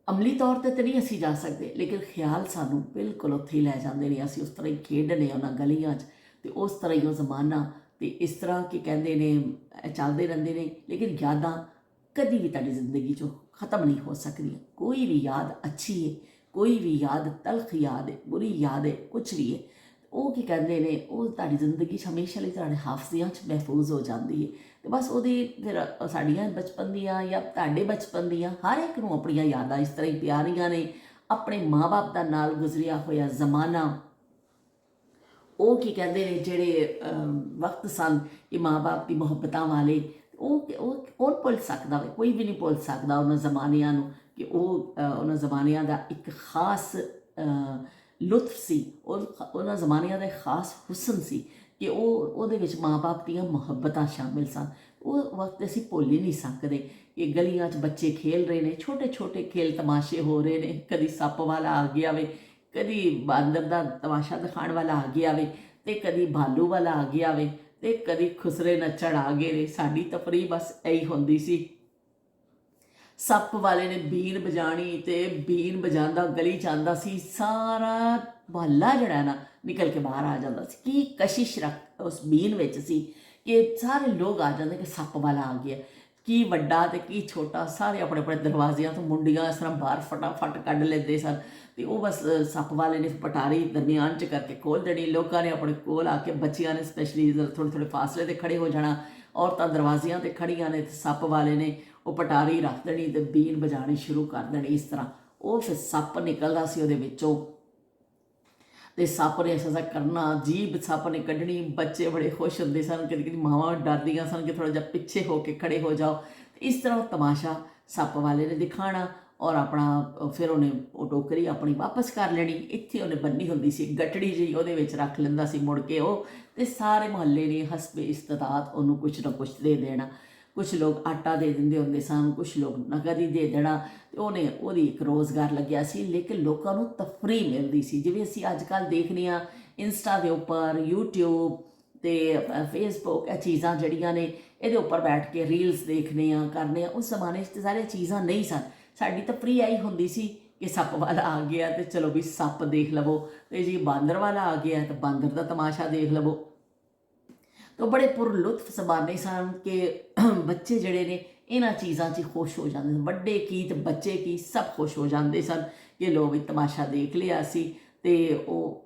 ਅਮਲੀ ਤੌਰ 'ਤੇ ਤਾਂ ਨਹੀਂ ਅਸੀਂ ਜਾ ਸਕਦੇ, ਲੇਕਿਨ ਖਿਆਲ ਸਾਨੂੰ ਬਿਲਕੁਲ ਉੱਥੇ ਹੀ ਲੈ ਜਾਂਦੇ ਨੇ। ਅਸੀਂ ਉਸ ਤਰ੍ਹਾਂ ਹੀ ਖੇਡਦੇ ਉਹਨਾਂ ਗਲੀਆਂ 'ਚ, ਅਤੇ ਉਸ ਤਰ੍ਹਾਂ ਹੀ ਉਹ ਜ਼ਮਾਨਾ, ਅਤੇ ਇਸ ਤਰ੍ਹਾਂ ਕਿ ਕਹਿੰਦੇ ਨੇ ਚੱਲਦੇ ਰਹਿੰਦੇ ਨੇ। ਲੇਕਿਨ ਯਾਦਾਂ ਕਦੀ ਵੀ ਤੁਹਾਡੀ ਜ਼ਿੰਦਗੀ 'ਚੋਂ ਖ਼ਤਮ ਨਹੀਂ ਹੋ ਸਕਦੀਆਂ। ਕੋਈ ਵੀ ਯਾਦ ਅੱਛੀ ਹੈ, ਕੋਈ ਵੀ ਯਾਦ ਤਲਖ ਯਾਦ ਹੈ, ਬੁਰੀ ਯਾਦ ਹੈ, ਕੁਛ ਵੀ ਹੈ, ਉਹ ਕੀ ਕਹਿੰਦੇ ਨੇ, ਉਹ ਤੁਹਾਡੀ ਜ਼ਿੰਦਗੀ 'ਚ ਹਮੇਸ਼ਾ ਲਈ ਤੁਹਾਡੇ ਹਾਫਜ਼ਿਆਂ 'ਚ ਮਹਿਫੂਜ਼ ਹੋ ਜਾਂਦੀ ਹੈ। ਅਤੇ ਬਸ ਉਹਦੀ ਫਿਰ ਸਾਡੀਆਂ ਬਚਪਨ ਦੀਆਂ ਜਾਂ ਤੁਹਾਡੇ ਬਚਪਨ ਦੀਆਂ ਹਰ ਇੱਕ ਨੂੰ ਆਪਣੀਆਂ ਯਾਦਾਂ ਇਸ ਤਰ੍ਹਾਂ ਹੀ ਪਿਆਰੀਆਂ ਨੇ। ਆਪਣੇ ਮਾਂ ਬਾਪ ਦਾ ਨਾਲ ਗੁਜ਼ਰਿਆ ਹੋਇਆ ਜ਼ਮਾਨਾ, ਉਹ ਕੀ ਕਹਿੰਦੇ ਨੇ ਜਿਹੜੇ ਵਕਤ ਸਨ ਕਿ ਮਾਂ ਬਾਪ ਦੀ ਮੁਹੱਬਤਾਂ ਵਾਲੇ, ਉਹ ਕੌਣ ਭੁੱਲ ਸਕਦਾ ਵੇ? ਕੋਈ ਵੀ ਨਹੀਂ ਭੁੱਲ ਸਕਦਾ ਉਹਨਾਂ ਜ਼ਮਾਨਿਆਂ ਨੂੰ, ਕਿ ਉਹ ਉਹਨਾਂ ਜ਼ਮਾਨਿਆਂ ਦਾ ਇੱਕ ਖਾਸ ਲੁਤਫ ਸੀ, ਉਹਨਾਂ ਜ਼ਮਾਨਿਆਂ ਦਾ ਖਾਸ ਹੁਸਨ ਸੀ ਕਿ ਉਹਦੇ ਵਿੱਚ ਮਾਂ ਬਾਪ ਦੀਆਂ ਮੁਹੱਬਤਾਂ ਸ਼ਾਮਿਲ ਸਨ। ਉਹ ਵਕਤ ਅਸੀਂ ਭੁੱਲ ਹੀ ਨਹੀਂ ਸਕਦੇ ਕਿ ਗਲੀਆਂ 'ਚ ਬੱਚੇ ਖੇਲ ਰਹੇ ਨੇ, ਛੋਟੇ ਛੋਟੇ ਖੇਲ ਤਮਾਸ਼ੇ ਹੋ ਰਹੇ ਨੇ, ਕਦੀ ਸੱਪ ਵਾਲਾ ਆ ਗਿਆ ਵੇ, ਕਦੀ ਬਾਂਦਰ ਦਾ ਤਮਾਸ਼ਾ ਦਿਖਾਉਣ ਵਾਲਾ ਆ ਗਿਆ ਵੇ, ਅਤੇ ਕਦੀ ਭਾਲੂ ਵਾਲਾ ਆ ਗਿਆ ਵੇ, ਤੇ ਕਦੀ ਖੁਸਰੇ ਨੱਚਣ ਆ ਗਏ ਨੇ। ਸਾਡੀ ਤਫਰੀਹ ਬਸ ਇਹੀ ਹੁੰਦੀ ਸੀ। ਸੱਪ ਵਾਲੇ ਨੇ ਬੀਨ ਵਜਾਣੀ ਤੇ ਬੀਨ ਵਜਾਉਂਦਾ ਗਲੀ 'ਚ ਆਉਂਦਾ ਸੀ, ਸਾਰਾ ਮੁਹੱਲਾ ਜਿਹੜਾ ਨਾ ਨਿਕਲ ਕੇ ਬਾਹਰ ਆ ਜਾਂਦਾ ਸੀ। ਕੀ ਕਸ਼ਿਸ਼ ਰੱਖ ਉਸ ਬੀਨ ਵਿੱਚ ਸੀ ਕਿ ਸਾਰੇ ਲੋਕ ਆ ਜਾਂਦੇ ਕਿ ਸੱਪ ਵਾਲਾ ਆ ਗਿਆ। ਕੀ ਵੱਡਾ ਤੇ ਕੀ ਛੋਟਾ, ਸਾਰੇ ਆਪਣੇ ਆਪਣੇ ਦਰਵਾਜ਼ਿਆਂ ਤੋਂ ਮੁੰਡੀਆਂ ਇਸ ਤਰ੍ਹਾਂ ਬਾਹਰ ਫਟਾਫਟ ਕੱਢ ਲੈਂਦੇ ਸਨ। ਤੇ ਉਹ ਬਸ ਸੱਪ ਵਾਲੇ ਨੇ ਪਟਾਰੀ ਦਰਮਿਆਨ 'ਚ ਕਰਕੇ ਖੋਲ੍ਹ ਦੇਣੀ। ਲੋਕਾਂ ਨੇ ਆਪਣੇ ਕੋਲ ਆ ਕੇ, ਬੱਚਿਆਂ ਨੇ ਸਪੈਸ਼ਲੀ ਥੋੜ੍ਹੇ ਥੋੜ੍ਹੇ ਫਾਸਲੇ 'ਤੇ ਖੜ੍ਹੇ ਹੋ ਜਾਣਾ। ਔਰਤਾਂ ਦਰਵਾਜ਼ਿਆਂ 'ਤੇ ਖੜ੍ਹੀਆਂ ਨੇ ਤੇ ਸੱਪ ਵਾਲੇ ਨੇ ਉਹ ਪਟਾਰੀ ਰੱਖ ਦੇਣੀ ਤੇ ਬੀਨ ਵਜਾਣੀ ਸ਼ੁਰੂ ਕਰ ਦੇਣੀ। ਇਸ ਤਰ੍ਹਾਂ ਉਹ ਫਿਰ ਸੱਪ ਨਿਕਲਦਾ ਸੀ ਉਹਦੇ ਵਿੱਚੋਂ ਤੇ ਸੱਪ ਨੇ ਐਸਾ ਕਰਨਾ, ਜੀਭ ਸੱਪ ਨੇ ਕੱਢਣੀ। ਬੱਚੇ ਬੜੇ ਖੁਸ਼ ਹੁੰਦੇ ਸਨ, ਕਦੀ ਕਦੀ ਮਾਵਾਂ ਡਰਦੀਆਂ ਸਨ ਕਿ ਥੋੜ੍ਹਾ ਜਿਹਾ ਪਿੱਛੇ ਹੋ ਕੇ ਖੜ੍ਹੇ ਹੋ ਜਾਓ। ਇਸ ਤਰ੍ਹਾਂ ਉਹ ਤਮਾਸ਼ਾ ਸੱਪ ਵਾਲੇ ਨੇ ਦਿਖਾਉਣਾ ਔਰ ਆਪਣਾ ਫਿਰ ਉਹਨੇ ਉਹ ਟੋਕਰੀ ਆਪਣੀ ਵਾਪਸ ਕਰ ਲੈਣੀ। ਇੱਥੇ ਉਹਨੇ ਬੰਨੀ ਹੁੰਦੀ ਸੀ ਗਟੜੀ ਜਿਹੀ, ਉਹਦੇ ਵਿੱਚ ਰੱਖ ਲੈਂਦਾ ਸੀ ਮੁੜ ਕੇ ਉਹ, ਤੇ ਸਾਰੇ ਮੁਹੱਲੇ ਨੇ ਹਸਬੇ ਇਸਤਤਾਤ ਉਹਨੂੰ ਕੁਛ ਨਾ ਕੁਛ ਦੇ ਦੇਣਾ। ਕੁਛ ਲੋਕ ਆਟਾ ਦੇ ਦਿੰਦੇ ਹੁੰਦੇ ਸਨ, ਕੁਛ ਲੋਕ ਨਕਦ ਹੀ ਦੇ ਦੇਣਾ। ਤੇ ਉਹਨੇ ਉਹਦੀ ਇੱਕ ਰੋਜ਼ਗਾਰ ਲੱਗਿਆ ਸੀ, ਲੇਕਿਨ ਲੋਕਾਂ ਨੂੰ ਤਫਰੀਹ ਮਿਲਦੀ ਸੀ। ਜਿਵੇਂ ਅਸੀਂ ਅੱਜ ਕੱਲ੍ਹ ਦੇਖਦੇ ਹਾਂ ਇੰਸਟਾ ਦੇ ਉੱਪਰ, ਯੂਟਿਊਬ ਤੇ ਫੇਸਬੁੱਕ, ਇਹ ਚੀਜ਼ਾਂ ਜਿਹੜੀਆਂ ਨੇ ਇਹਦੇ ਉੱਪਰ ਬੈਠ ਕੇ ਰੀਲਸ ਦੇਖਦੇ ਹਾਂ, ਕਰਨੇ ਆ। ਉਸ ਜ਼ਮਾਨੇ 'ਚ ਤਾਂ ਸਾਰੀਆਂ ਚੀਜ਼ਾਂ ਨਹੀਂ ਸਨ। ਸਾਡੀ ਤਫਰੀਹ ਇਹੀ ਹੁੰਦੀ ਸੀ ਕਿ ਸੱਪ ਵਾਲਾ ਆ ਗਿਆ ਤੇ ਚਲੋ ਵੀ ਸੱਪ ਦੇਖ ਲਵੋ, ਤੇ ਜੀ ਬਾਂਦਰ ਵਾਲਾ ਆ ਗਿਆ ਤਾਂ ਬਾਂਦਰ ਦਾ ਤਮਾਸ਼ਾ ਦੇਖ ਲਵੋ। ਤਾਂ ਬੜੇ ਪੁਰਲੁਤਫ ਜ਼ਮਾਨੇ ਸਨ ਕਿ ਬੱਚੇ ਜਿਹੜੇ ਨੇ ਇਹਨਾਂ ਚੀਜ਼ਾਂ 'ਚ ਖੁਸ਼ ਹੋ ਜਾਂਦੇ ਸਨ। ਵੱਡੇ ਕੀ ਤੇ ਬੱਚੇ ਕੀ, ਸਭ ਖੁਸ਼ ਹੋ ਜਾਂਦੇ ਸਨ ਕਿ ਲੋ ਵੀ ਤਮਾਸ਼ਾ ਦੇਖ ਲਿਆ ਸੀ। ਤੇ ਉਹ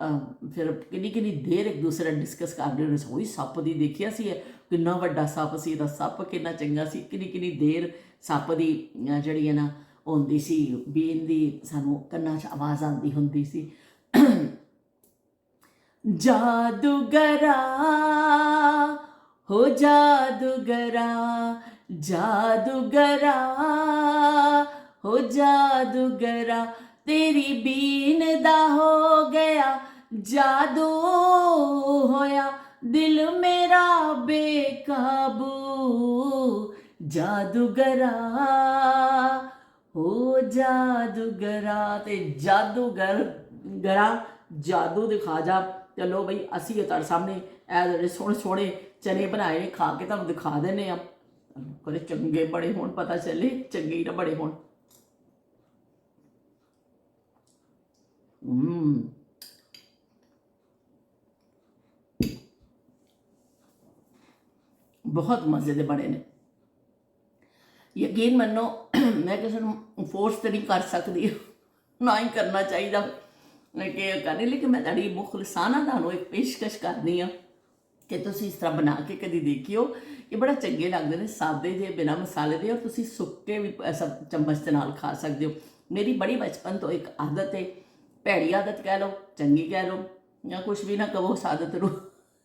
ਫਿਰ ਕਿੰਨੀ ਕਿੰਨੀ ਦੇਰ ਇੱਕ ਦੂਸਰੇ ਨਾਲ ਡਿਸਕਸ ਕਰਦੇ ਹੁੰਦੇ ਸੀ, ਉਹੀ ਸੱਪ ਦੀ ਦੇਖਿਆ ਸੀ, ਕਿੰਨਾ ਵੱਡਾ ਸੱਪ ਸੀ, ਇਹਦਾ ਸੱਪ ਕਿੰਨਾ ਚੰਗਾ ਸੀ। ਕਿੰਨੀ ਕਿੰਨੀ ਦੇਰ ਸੱਪ ਦੀ ਜਿਹੜੀ ਹੈ ਨਾ ਹੁੰਦੀ ਸੀ, ਬੀਨ ਦੀ ਸਾਨੂੰ ਕੰਨਾਂ 'ਚ ਆਵਾਜ਼ ਆਉਂਦੀ ਹੁੰਦੀ ਸੀ। ਜਾਦੂਗਰਾ ਹੋ ਜਾਦੂਗਰਾ, ਜਾਦੂਗਰਾ ਹੋ ਜਾਦੂਗਰਾ, ਤੇਰੀ ਬੀਨ ਦਾ ਹੋ ਗਿਆ ਜਾਦੂ, ਹੋਇਆ ਦਿਲ ਮੇਰਾ ਬੇਕਾਬੂ, ਜਾਦੂਗਰਾ ਹੋ ਜਾਦੂਗਰਾ। ਤੇ ਜਾਦੂਗਰਾ ਜਾਦੂ ਦਿਖਾ ਜਾ। ਚਲੋ ਬਈ ਅਸੀਂ ਤੁਹਾਡੇ ਸਾਹਮਣੇ ਇਹ ਜਿਹੜੇ ਸੋਹਣੇ ਸੋਹਣੇ ਚਨੇ ਬਣਾਏ ਨੇ, ਖਾ ਕੇ ਤੁਹਾਨੂੰ ਦਿਖਾ ਦਿੰਦੇ ਆ। ਕਦੇ ਚੰਗੇ ਬੜੇ ਹੋਣ, ਪਤਾ ਚੱਲੇ ਚੰਗੇ ਹੀ ਨਾ ਬੜੇ ਹੋਣ। ਬਹੁਤ ਮਜ਼ੇ ਦੇ ਬਣੇ ਨੇ। ਯਕੀਨ ਮੰਨੋ ਮੈਂ ਕਿਸੇ ਨੂੰ ਫੋਰਸ ਤਾਂ ਨਹੀਂ ਕਰ ਸਕਦੀ, ਨਾ ਹੀ ਕਰਨਾ ਚਾਹੀਦਾ ਕਿ ਕਰਨੀ, ਲੇਕਿਨ ਮੈਂ ਤੁਹਾਡੀ ਮੁਖਲਸਾਨਾ ਤੁਹਾਨੂੰ ਇੱਕ ਪੇਸ਼ਕਸ਼ ਕਰਦੀ ਹਾਂ ਕਿ ਤੁਸੀਂ ਇਸ ਤਰ੍ਹਾਂ ਬਣਾ ਕੇ ਕਦੀ ਦੇਖਿਓ। ਇਹ ਬੜਾ ਚੰਗੇ ਲੱਗਦੇ ਨੇ, ਸਾਦੇ ਜਿਹੇ, ਬਿਨਾਂ ਮਸਾਲੇ ਦੇ, ਔਰ ਤੁਸੀਂ ਸੁੱਕੇ ਵੀ ਸਭ ਚਮਚ ਦੇ ਨਾਲ ਖਾ ਸਕਦੇ ਹੋ। ਮੇਰੀ ਬੜੀ ਬਚਪਨ ਤੋਂ ਇੱਕ ਆਦਤ ਹੈ, ਭੈੜੀ ਆਦਤ ਕਹਿ ਲਓ, ਚੰਗੀ ਕਹਿ ਲਓ, ਜਾਂ ਕੁਛ ਵੀ ਨਾ ਕਹੋ, ਉਸ ਆਦਤ ਨੂੰ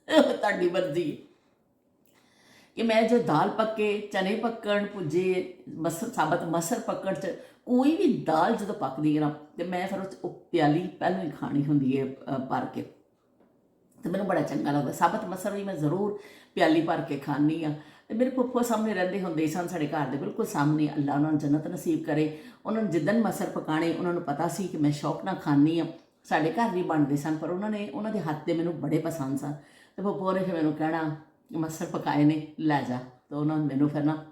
ਤੁਹਾਡੀ ਮਰਜ਼ੀ ਹੈ ਕਿ ਮੈਂ ਜੋ ਦਾਲ ਪੱਕੇ, ਚਨੇ ਪੱਕਣ, ਭੁੱਜੇ ਮਸਰ, ਸਾਬਤ ਮਸਰ ਪੱਕਣ 'ਚ ਕੋਈ ਵੀ ਦਾਲ ਜਦੋਂ ਪੱਕਦੀ ਹੈ ਨਾ, ਤੇ ਮੈਂ ਫਿਰ ਉਹ ਪਿਆਲੀ ਪਹਿਲਾਂ ਹੀ ਖਾਣੀ ਹੁੰਦੀ ਹੈ ਭਰ ਕੇ, ਤੇ ਮੈਨੂੰ ਬੜਾ ਚੰਗਾ ਲੱਗਦਾ। ਸਾਬਤ ਮਸਰ ਵੀ ਮੈਂ ਜ਼ਰੂਰ ਪਿਆਲੀ ਭਰ ਕੇ ਖਾਂਦੀ ਹਾਂ। ਤੇ ਮੇਰੇ ਫੁੱਫੋ ਸਾਹਮਣੇ ਰਹਿੰਦੇ ਹੁੰਦੇ ਸਨ, ਸਾਡੇ ਘਰ ਦੇ ਬਿਲਕੁਲ ਸਾਹਮਣੇ, ਅੱਲਾ ਉਹਨਾਂ ਨੂੰ ਜੰਨਤ ਨਸੀਬ ਕਰੇ। ਉਹਨਾਂ ਨੂੰ ਜਿੱਦਣ ਮਸਰ ਪਕਾਣੇ, ਉਹਨਾਂ ਨੂੰ ਪਤਾ ਸੀ ਕਿ ਮੈਂ ਸ਼ੌਕ ਨਾਲ ਖਾਂਦੀ ਹਾਂ। ਸਾਡੇ ਘਰ ਵੀ ਬਣਦੇ ਸਨ, ਪਰ ਉਹਨਾਂ ਦੇ ਹੱਥ ਦੇ ਮੈਨੂੰ ਬੜੇ ਪਸੰਦ ਸਨ। ਤੇ ਫੁੱਫੋ ਨੇ ਫਿਰ ਮੈਨੂੰ ਕਹਿਣਾ ਮਸਰ ਪਕਾਏ ਨੇ, ਲੈ ਜਾ। ਤਾਂ ਉਹਨਾਂ ਨੇ ਮੈਨੂੰ ਫਿਰ ਨਾ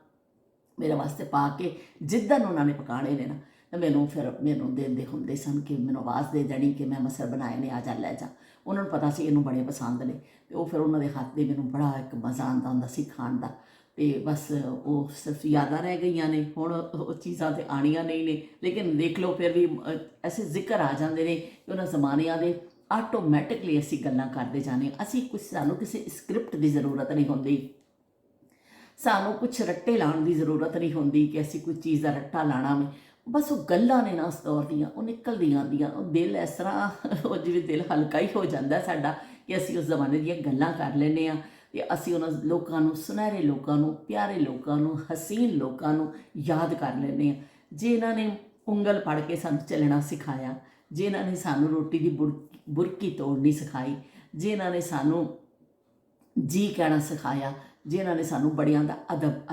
ਮੇਰੇ ਵਾਸਤੇ ਪਾ ਕੇ ਜਿੱਦਣ ਉਹਨਾਂ ਨੇ ਪਕਾਣੇ ਨੇ ਨਾ, ਤਾਂ ਮੈਨੂੰ ਦਿੰਦੇ ਹੁੰਦੇ ਸਨ ਕਿ ਮੈਨੂੰ ਆਵਾਜ਼ ਦੇ ਦੇਣੀ ਕਿ ਮੈਂ ਮਸਰ ਬਣਾਏ ਨੇ, ਆ ਜਾ ਲੈ ਜਾ। ਉਹਨਾਂ ਨੂੰ ਪਤਾ ਸੀ ਇਹਨੂੰ ਬੜੇ ਪਸੰਦ ਨੇ, ਤੇ ਉਹ ਫਿਰ ਉਹਨਾਂ ਦੇ ਹੱਥ ਦੇ ਮੈਨੂੰ ਬੜਾ ਇੱਕ ਮਜ਼ਾ ਆਉਂਦਾ ਹੁੰਦਾ ਸੀ ਖਾਣ ਦਾ। ਤੇ ਬਸ ਉਹ ਸਿਰਫ ਯਾਦਾਂ ਰਹਿ ਗਈਆਂ ਨੇ, ਹੁਣ ਉਹ ਚੀਜ਼ਾਂ ਤੇ ਆਉਣੀਆਂ ਨਹੀਂ ਨੇ। ਲੇਕਿਨ ਦੇਖ ਲਓ ਫਿਰ ਵੀ ਐਸੇ ਜ਼ਿਕਰ ਆ ਜਾਂਦੇ ਨੇ ਕਿ ਉਹਨਾਂ ਜ਼ਮਾਨਿਆਂ ਦੇ, ਆਟੋਮੈਟਿਕਲੀ ਅਸੀਂ ਗੱਲਾਂ ਕਰਦੇ ਜਾਂਦੇ। ਸਾਨੂੰ ਕਿਸੇ ਸਕ੍ਰਿਪਟ ਦੀ ਜ਼ਰੂਰਤ ਨਹੀਂ ਹੁੰਦੀ, ਸਾਨੂੰ ਕੁਛ ਰੱਟੇ ਲਾਉਣ ਦੀ ਜ਼ਰੂਰਤ ਨਹੀਂ ਹੁੰਦੀ ਕਿ ਅਸੀਂ ਕੋਈ ਚੀਜ਼ ਦਾ ਰੱਟਾ ਲਾਣਾ ਵੇ। ਬਸ ਉਹ ਗੱਲਾਂ ਨੇ ਨਾ ਉਸ ਦੌਰ ਦੀਆਂ, ਉਹ ਨਿਕਲਦੀਆਂ ਆਉਂਦੀਆਂ। ਉਹ ਦਿਲ ਇਸ ਤਰ੍ਹਾਂ, ਉਹ ਜਿਵੇਂ ਦਿਲ ਹਲਕਾ ਹੀ ਹੋ ਜਾਂਦਾ ਸਾਡਾ ਕਿ ਅਸੀਂ ਉਸ ਜ਼ਮਾਨੇ ਦੀਆਂ ਗੱਲਾਂ ਕਰ ਲੈਂਦੇ ਹਾਂ। ਅਤੇ ਅਸੀਂ ਉਹਨਾਂ ਲੋਕਾਂ ਨੂੰ, ਸੁਨਹਿਰੇ ਲੋਕਾਂ ਨੂੰ, ਪਿਆਰੇ ਲੋਕਾਂ ਨੂੰ, ਹਸੀਨ ਲੋਕਾਂ ਨੂੰ ਯਾਦ ਕਰ ਲੈਂਦੇ ਹਾਂ, ਜਿਨ੍ਹਾਂ ਨੇ ਉਂਗਲ ਫੜ ਕੇ ਸਾਨੂੰ ਚੱਲਣਾ ਸਿਖਾਇਆ, ਜਿਨ੍ਹਾਂ ਨੇ ਸਾਨੂੰ ਰੋਟੀ ਦੀ ਬੁਰਕੀ ਤੋੜਨੀ ਸਿਖਾਈ, ਜਿਨ੍ਹਾਂ ਨੇ ਸਾਨੂੰ ਜੀ ਕਹਿਣਾ ਸਿਖਾਇਆ, ਜਿਨ੍ਹਾਂ ਨੇ ਸਾਨੂੰ ਬੜਿਆਂ ਦਾ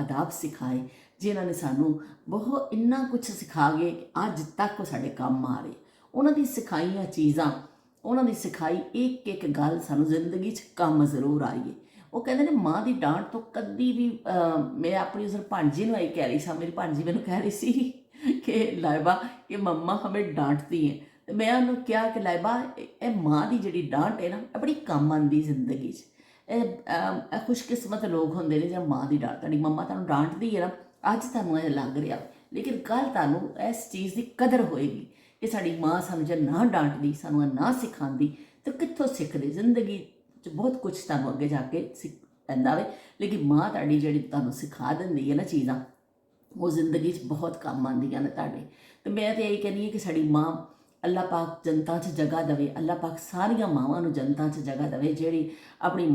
ਅਦਾਬ ਸਿਖਾਏ, ਜਿਨ੍ਹਾਂ ਨੇ ਸਾਨੂੰ ਬਹੁਤ ਇੰਨਾ ਕੁਛ ਸਿਖਾ ਗਏ ਕਿ ਅੱਜ ਤੱਕ ਉਹ ਸਾਡੇ ਕੰਮ ਆ ਰਹੇ। ਉਹਨਾਂ ਦੀ ਸਿਖਾਈਆਂ ਚੀਜ਼ਾਂ, ਉਹਨਾਂ ਦੀ ਸਿਖਾਈ ਇੱਕ ਇੱਕ ਗੱਲ ਸਾਨੂੰ ਜ਼ਿੰਦਗੀ 'ਚ ਕੰਮ ਜ਼ਰੂਰ ਆਈ ਹੈ। ਉਹ ਕਹਿੰਦੇ ਨੇ ਮਾਂ ਦੀ ਡਾਂਟ ਤੋਂ ਕਦੀ ਵੀ ਮੈਂ ਆਪਣੀ ਉਸ ਭਾਂਜੀ ਨੂੰ ਆਈ ਕਹਿ ਰਹੀ ਸਾਂ, ਮੇਰੀ ਭਾਂਜੀ ਮੈਨੂੰ ਕਹਿ ਰਹੀ ਸੀ ਕਿ ਲਾਇਬਾ ਕਿ ਮੰਮਾ ਹਮੇ ਡਾਂਟਦੀ ਹੈ। ਤੇ ਮੈਂ ਉਹਨੂੰ ਕਿਹਾ ਕਿ ਲਾਇਬਾ ਇਹ ਮਾਂ ਦੀ ਜਿਹੜੀ ਡਾਂਟ ਹੈ ਨਾ ਇਹ ਬੜੀ ਕੰਮ ਆਉਂਦੀ ਜ਼ਿੰਦਗੀ 'ਚ। ਇਹ ਖੁਸ਼ਕਿਸਮਤ ਲੋਕ ਹੁੰਦੇ ਨੇ ਜਾਂ ਮਾਂ ਦੀ ਡਾਂਟ, ਤੁਹਾਡੀ ਮੰਮਾ ਤੁਹਾਨੂੰ ਡਾਂਟਦੀ ਹੈ ਨਾ, ਅੱਜ ਤੁਹਾਨੂੰ ਇਹ ਲੱਗ ਰਿਹਾ, ਲੇਕਿਨ ਕੱਲ੍ਹ ਤੁਹਾਨੂੰ ਇਸ ਚੀਜ਼ ਦੀ ਕਦਰ ਹੋਏਗੀ ਕਿ ਸਾਡੀ ਮਾਂ ਸਾਨੂੰ ਜੇ ਨਾ ਡਾਂਟਦੀ, ਸਾਨੂੰ ਇਹ ਨਾ ਸਿਖਾਉਂਦੀ, ਤਾਂ ਕਿੱਥੋਂ ਸਿੱਖਦੇ। ਜ਼ਿੰਦਗੀ 'ਚ ਬਹੁਤ ਕੁਛ ਤੁਹਾਨੂੰ ਅੱਗੇ ਜਾ ਕੇ ਸਿੱਖ ਪੈਂਦਾ ਵੇ, ਲੇਕਿਨ ਮਾਂ ਤੁਹਾਡੀ ਜਿਹੜੀ ਤੁਹਾਨੂੰ ਸਿਖਾ ਦਿੰਦੀ ਹੈ ਨਾ ਚੀਜ਼ਾਂ, ਉਹ ਜ਼ਿੰਦਗੀ 'ਚ ਬਹੁਤ ਕੰਮ ਆਉਂਦੀਆਂ ਨੇ ਤੁਹਾਡੇ। ਅਤੇ ਮੈਂ ਤਾਂ ਇਹੀ ਕਹਿੰਦੀ ਹਾਂ ਕਿ ਸਾਡੀ ਮਾਂ ਅੱਲਾਹ ਪਾਕ ਜਨਤਾ 'ਚ ਜਗ੍ਹਾ ਦੇਵੇ, ਅੱਲਾਹ ਪਾਕ ਸਾਰੀਆਂ ਮਾਵਾਂ ਨੂੰ ਜਨਤਾ 'ਚ ਜਗ੍ਹਾ ਦੇਵੇ ਜਿਹੜੀ ਆਪਣੀ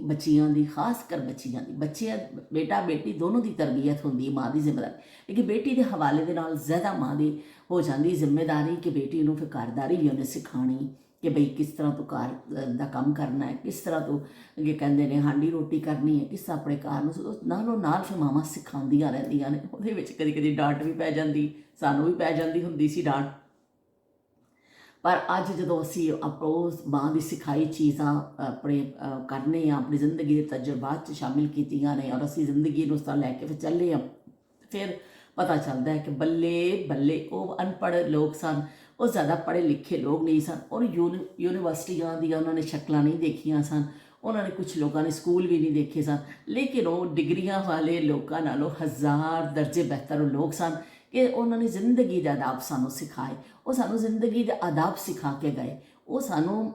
ਬੱਚੀਆਂ ਦੀ, ਖਾਸ ਕਰ ਬੱਚੀਆਂ ਦੀ, ਬੇਟਾ ਬੇਟੀ ਦੋਨੋਂ ਦੀ ਤਰਬੀਅਤ ਹੁੰਦੀ ਹੈ, ਮਾਂ ਦੀ ਜ਼ਿੰਮੇਵਾਰੀ, ਲੇਕਿਨ ਬੇਟੀ ਦੇ ਹਵਾਲੇ ਦੇ ਨਾਲ ਜ਼ਿਆਦਾ ਮਾਂ ਦੀ ਹੋ ਜਾਂਦੀ ਜ਼ਿੰਮੇਦਾਰੀ ਕਿ ਬੇਟੀ ਨੂੰ ਫਿਰ ਘਰਦਾਰੀ ਵੀ ਉਹਨੇ ਸਿਖਾਉਣੀ ਕਿ ਬਈ ਕਿਸ ਤਰ੍ਹਾਂ ਤੂੰ ਘਰ ਦਾ ਕੰਮ ਕਰਨਾ ਹੈ, ਕਿਸ ਤਰ੍ਹਾਂ ਤੂੰ ਅੱਗੇ ਕਹਿੰਦੇ ਨੇ ਹਾਂਡੀ ਰੋਟੀ ਕਰਨੀ ਹੈ, ਕਿਸ ਤਰ੍ਹਾਂ ਆਪਣੇ ਘਰ ਨੂੰ ਨਾਲੋਂ ਨਾਲ ਫਿਰ ਮਾਵਾਂ ਸਿਖਾਉਂਦੀਆਂ ਰਹਿੰਦੀਆਂ ਨੇ। ਉਹਦੇ ਵਿੱਚ ਕਦੀ ਕਦੀ ਡਾਂਟ ਵੀ ਪੈ ਜਾਂਦੀ, ਸਾਨੂੰ ਵੀ ਪੈ ਜਾਂਦੀ ਹੁੰਦੀ ਸੀ ਡਾਂਟ, ਪਰ ਅੱਜ ਜਦੋਂ ਅਸੀਂ ਉਸ ਮਾਂ ਦੀ ਸਿਖਾਈ ਚੀਜ਼ਾਂ ਆਪਣੇ ਕਰਨੇ ਆ, ਆਪਣੀ ਜ਼ਿੰਦਗੀ ਦੇ ਤਜਰਬਾਤ 'ਚ ਸ਼ਾਮਿਲ ਕੀਤੀਆਂ ਨੇ ਔਰ ਅਸੀਂ ਜ਼ਿੰਦਗੀ ਨੂੰ ਉਸ ਤਰ੍ਹਾਂ ਲੈ ਕੇ ਫਿਰ ਚੱਲੇ ਹਾਂ, ਫਿਰ ਪਤਾ ਚੱਲਦਾ ਹੈ ਕਿ ਬੱਲੇ ਬੱਲੇ ਉਹ ਅਨਪੜ੍ਹ ਲੋਕ ਸਨ, ਉਹ ਜ਼ਿਆਦਾ ਪੜ੍ਹੇ ਲਿਖੇ ਲੋਕ ਨਹੀਂ ਸਨ, ਔਰ ਯੂਨੀਵਰਸਿਟੀਆਂ ਦੀਆਂ ਉਹਨਾਂ ਨੇ ਸ਼ਕਲਾਂ ਨਹੀਂ ਦੇਖੀਆਂ ਸਨ, ਉਹਨਾਂ ਨੇ ਕੁਝ ਲੋਕਾਂ ਨੇ ਸਕੂਲ ਵੀ ਨਹੀਂ ਦੇਖੇ ਸਨ, ਲੇਕਿਨ ਉਹ ਡਿਗਰੀਆਂ ਵਾਲੇ ਲੋਕਾਂ ਨਾਲੋਂ 1000 ਦਰਜੇ ਬਿਹਤਰ ਲੋਕ ਸਨ ਕਿ ਉਹਨਾਂ ਨੇ ਜ਼ਿੰਦਗੀ ਦੇ ਆਦਾਬ ਸਾਨੂੰ ਸਿਖਾਏ। ਉਹ ਸਾਨੂੰ ਜ਼ਿੰਦਗੀ ਦੇ ਆਦਾਬ ਸਿਖਾ ਕੇ ਗਏ, ਉਹ ਸਾਨੂੰ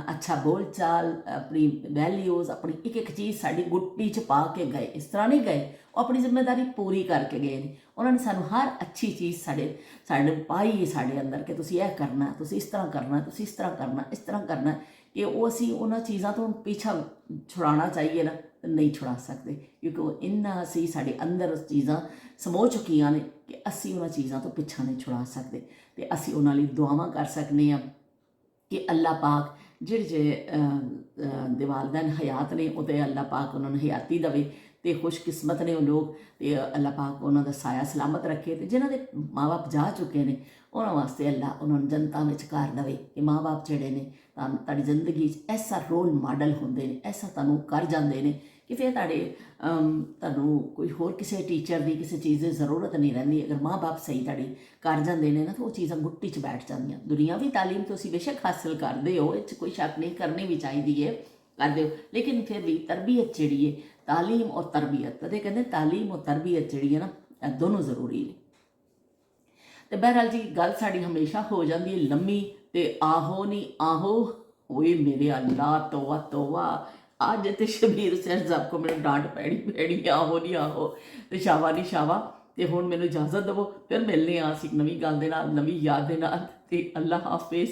ਅੱਛਾ ਬੋਲ ਚਾਲ, ਆਪਣੀ ਵੈਲਿਊਜ਼, ਆਪਣੀ ਇੱਕ ਇੱਕ ਚੀਜ਼ ਸਾਡੀ ਗੁੱਟੀ 'ਚ ਪਾ ਕੇ ਗਏ। ਇਸ ਤਰ੍ਹਾਂ ਨਹੀਂ ਗਏ, ਉਹ ਆਪਣੀ ਜ਼ਿੰਮੇਵਾਰੀ ਪੂਰੀ ਕਰਕੇ ਗਏ ਨੇ। ਉਹਨਾਂ ਨੇ ਸਾਨੂੰ ਹਰ ਅੱਛੀ ਚੀਜ਼ ਸਾਡੇ ਪਾਈ ਸਾਡੇ ਅੰਦਰ ਕਿ ਤੁਸੀਂ ਇਹ ਕਰਨਾ, ਤੁਸੀਂ ਇਸ ਤਰ੍ਹਾਂ ਕਰਨਾ, ਤੁਸੀਂ ਇਸ ਤਰ੍ਹਾਂ ਕਰਨਾ, ਇਸ ਤਰ੍ਹਾਂ ਕਰਨਾ, ਕਿ ਉਹ ਅਸੀਂ ਉਹਨਾਂ ਚੀਜ਼ਾਂ ਤੋਂ ਪਿੱਛਾ ਛੁਡਾਉਣਾ ਚਾਹੀਏ ਨਾ, ਨਹੀਂ ਛੁਡਾ ਸਕਦੇ, ਕਿਉਂਕਿ ਉਹ ਇੰਨਾ ਅਸੀਂ ਸਾਡੇ ਅੰਦਰ ਚੀਜ਼ਾਂ ਸਮੋ ਚੁੱਕੀਆਂ ਨੇ ਕਿ ਅਸੀਂ ਉਹਨਾਂ ਚੀਜ਼ਾਂ ਤੋਂ ਪਿੱਛਾ ਨਹੀਂ ਛੁਡਾ ਸਕਦੇ। ਅਤੇ ਅਸੀਂ ਉਹਨਾਂ ਲਈ ਦੁਆਵਾਂ ਕਰ ਸਕਦੇ ਹਾਂ ਕਿ ਅੱਲਾਹ ਪਾਕ ਜਿਹੜੇ ਦੇ ਵਾਲਿदैन ਹਯਾਤ ਨੇ, ਉਹ ਤਾਂ ਅੱਲਾਹ ਪਾਕ ਉਹਨਾਂ ਨੂੰ ਹਯਾਤੀ ਦੇਵੇ, ਅਤੇ ਖੁਸ਼ਕਿਸਮਤ ਨੇ ਉਹ ਲੋਕ, ਅਤੇ ਅੱਲਾਹ ਪਾਕ ਉਹਨਾਂ ਦਾ ਸਾਇਆ ਸਲਾਮਤ ਰੱਖੇ। ਅਤੇ ਜਿਨ੍ਹਾਂ ਦੇ ਮਾਂ ਬਾਪ ਜਾ ਚੁੱਕੇ ਨੇ ਉਹਨਾਂ ਵਾਸਤੇ ਅੱਲਾਹ ਉਹਨਾਂ ਨੂੰ ਜਨਤਾ ਵਿੱਚ ਕਰ ਦੇਵੇ ਕਿ ਮਾਂ ਬਾਪ ਜਿਹੜੇ ਨੇ ਤੁਹਾਡੀ ਜ਼ਿੰਦਗੀ 'ਚ ਐਸਾ ਰੋਲ ਮਾਡਲ ਹੁੰਦੇ ਨੇ, ਐਸਾ ਤੁਹਾਨੂੰ ਕਰ ਜਾਂਦੇ ਨੇ ਕਿ ਫਿਰ ਤੁਹਾਨੂੰ ਕੋਈ ਹੋਰ ਕਿਸੇ ਟੀਚਰ ਦੀ, ਕਿਸੇ ਚੀਜ਼ ਦੀ ਜ਼ਰੂਰਤ ਨਹੀਂ ਰਹਿੰਦੀ। ਅਗਰ ਮਾਂ ਬਾਪ ਸਹੀ ਤੁਹਾਡੀ ਕਰ ਜਾਂਦੇ ਨੇ ਨਾ, ਤਾਂ ਉਹ ਚੀਜ਼ਾਂ ਗੁੱਟੀ 'ਚ ਬੈਠ ਜਾਂਦੀਆਂ। ਦੁਨੀਆਵੀ ਤਾਲੀਮ ਤੁਸੀਂ ਬੇਸ਼ੱਕ ਹਾਸਿਲ ਕਰਦੇ ਹੋ, ਇਹ 'ਚ ਕੋਈ ਸ਼ੱਕ ਨਹੀਂ, ਕਰਨੀ ਵੀ ਚਾਹੀਦੀ ਹੈ, ਕਰਦੇ ਹੋ, ਲੇਕਿਨ ਫਿਰ ਵੀ ਤਰਬੀਅਤ ਜਿਹੜੀ ਹੈ, ਤਾਲੀਮ ਔਰ ਤਰਬੀਅਤ, ਕਦੇ ਕਹਿੰਦੇ ਤਾਲੀਮ ਔਰ ਤਰਬੀਅਤ ਜਿਹੜੀ ਹੈ ਨਾ, ਇਹ ਦੋਨੋਂ ਜ਼ਰੂਰੀ ਨੇ। ਅਤੇ ਬਹਰਹਾਲ ਜੀ ਗੱਲ ਸਾਡੀ ਹਮੇਸ਼ਾ ਹੋ ਜਾਂਦੀ ਹੈ ਲੰਮੀ, ਅਤੇ ਆਹੋ ਨਹੀਂ ਆਹੋ, ਓਏ ਮੇਰੇ ਅੱਲਾ ਤੋਬਾ ਤੋਬਾ, ਅੱਜ ਤੇ ਸ਼ਬੀਰ ਹੁਸੈਨ ਸਾਹਿਬ ਕੋ ਮੈਨੂੰ ਡਾਂਟ ਪੈਣੀ ਆਹੋ ਨਹੀਂ ਆਹੋ, ਅਤੇ ਸ਼ਾਵਾ ਨਹੀਂ ਸ਼ਾਵਾ। ਅਤੇ ਹੁਣ ਮੈਨੂੰ ਇਜਾਜ਼ਤ ਦੇਵੋ, ਫਿਰ ਮਿਲਦੇ ਹਾਂ ਅਸੀਂ ਇੱਕ ਨਵੀਂ ਗੱਲ ਦੇ ਨਾਲ, ਨਵੀਂ ਯਾਦ ਦੇ ਨਾਲ, ਅਤੇ ਅੱਲਾ ਹਾਫਿਜ਼।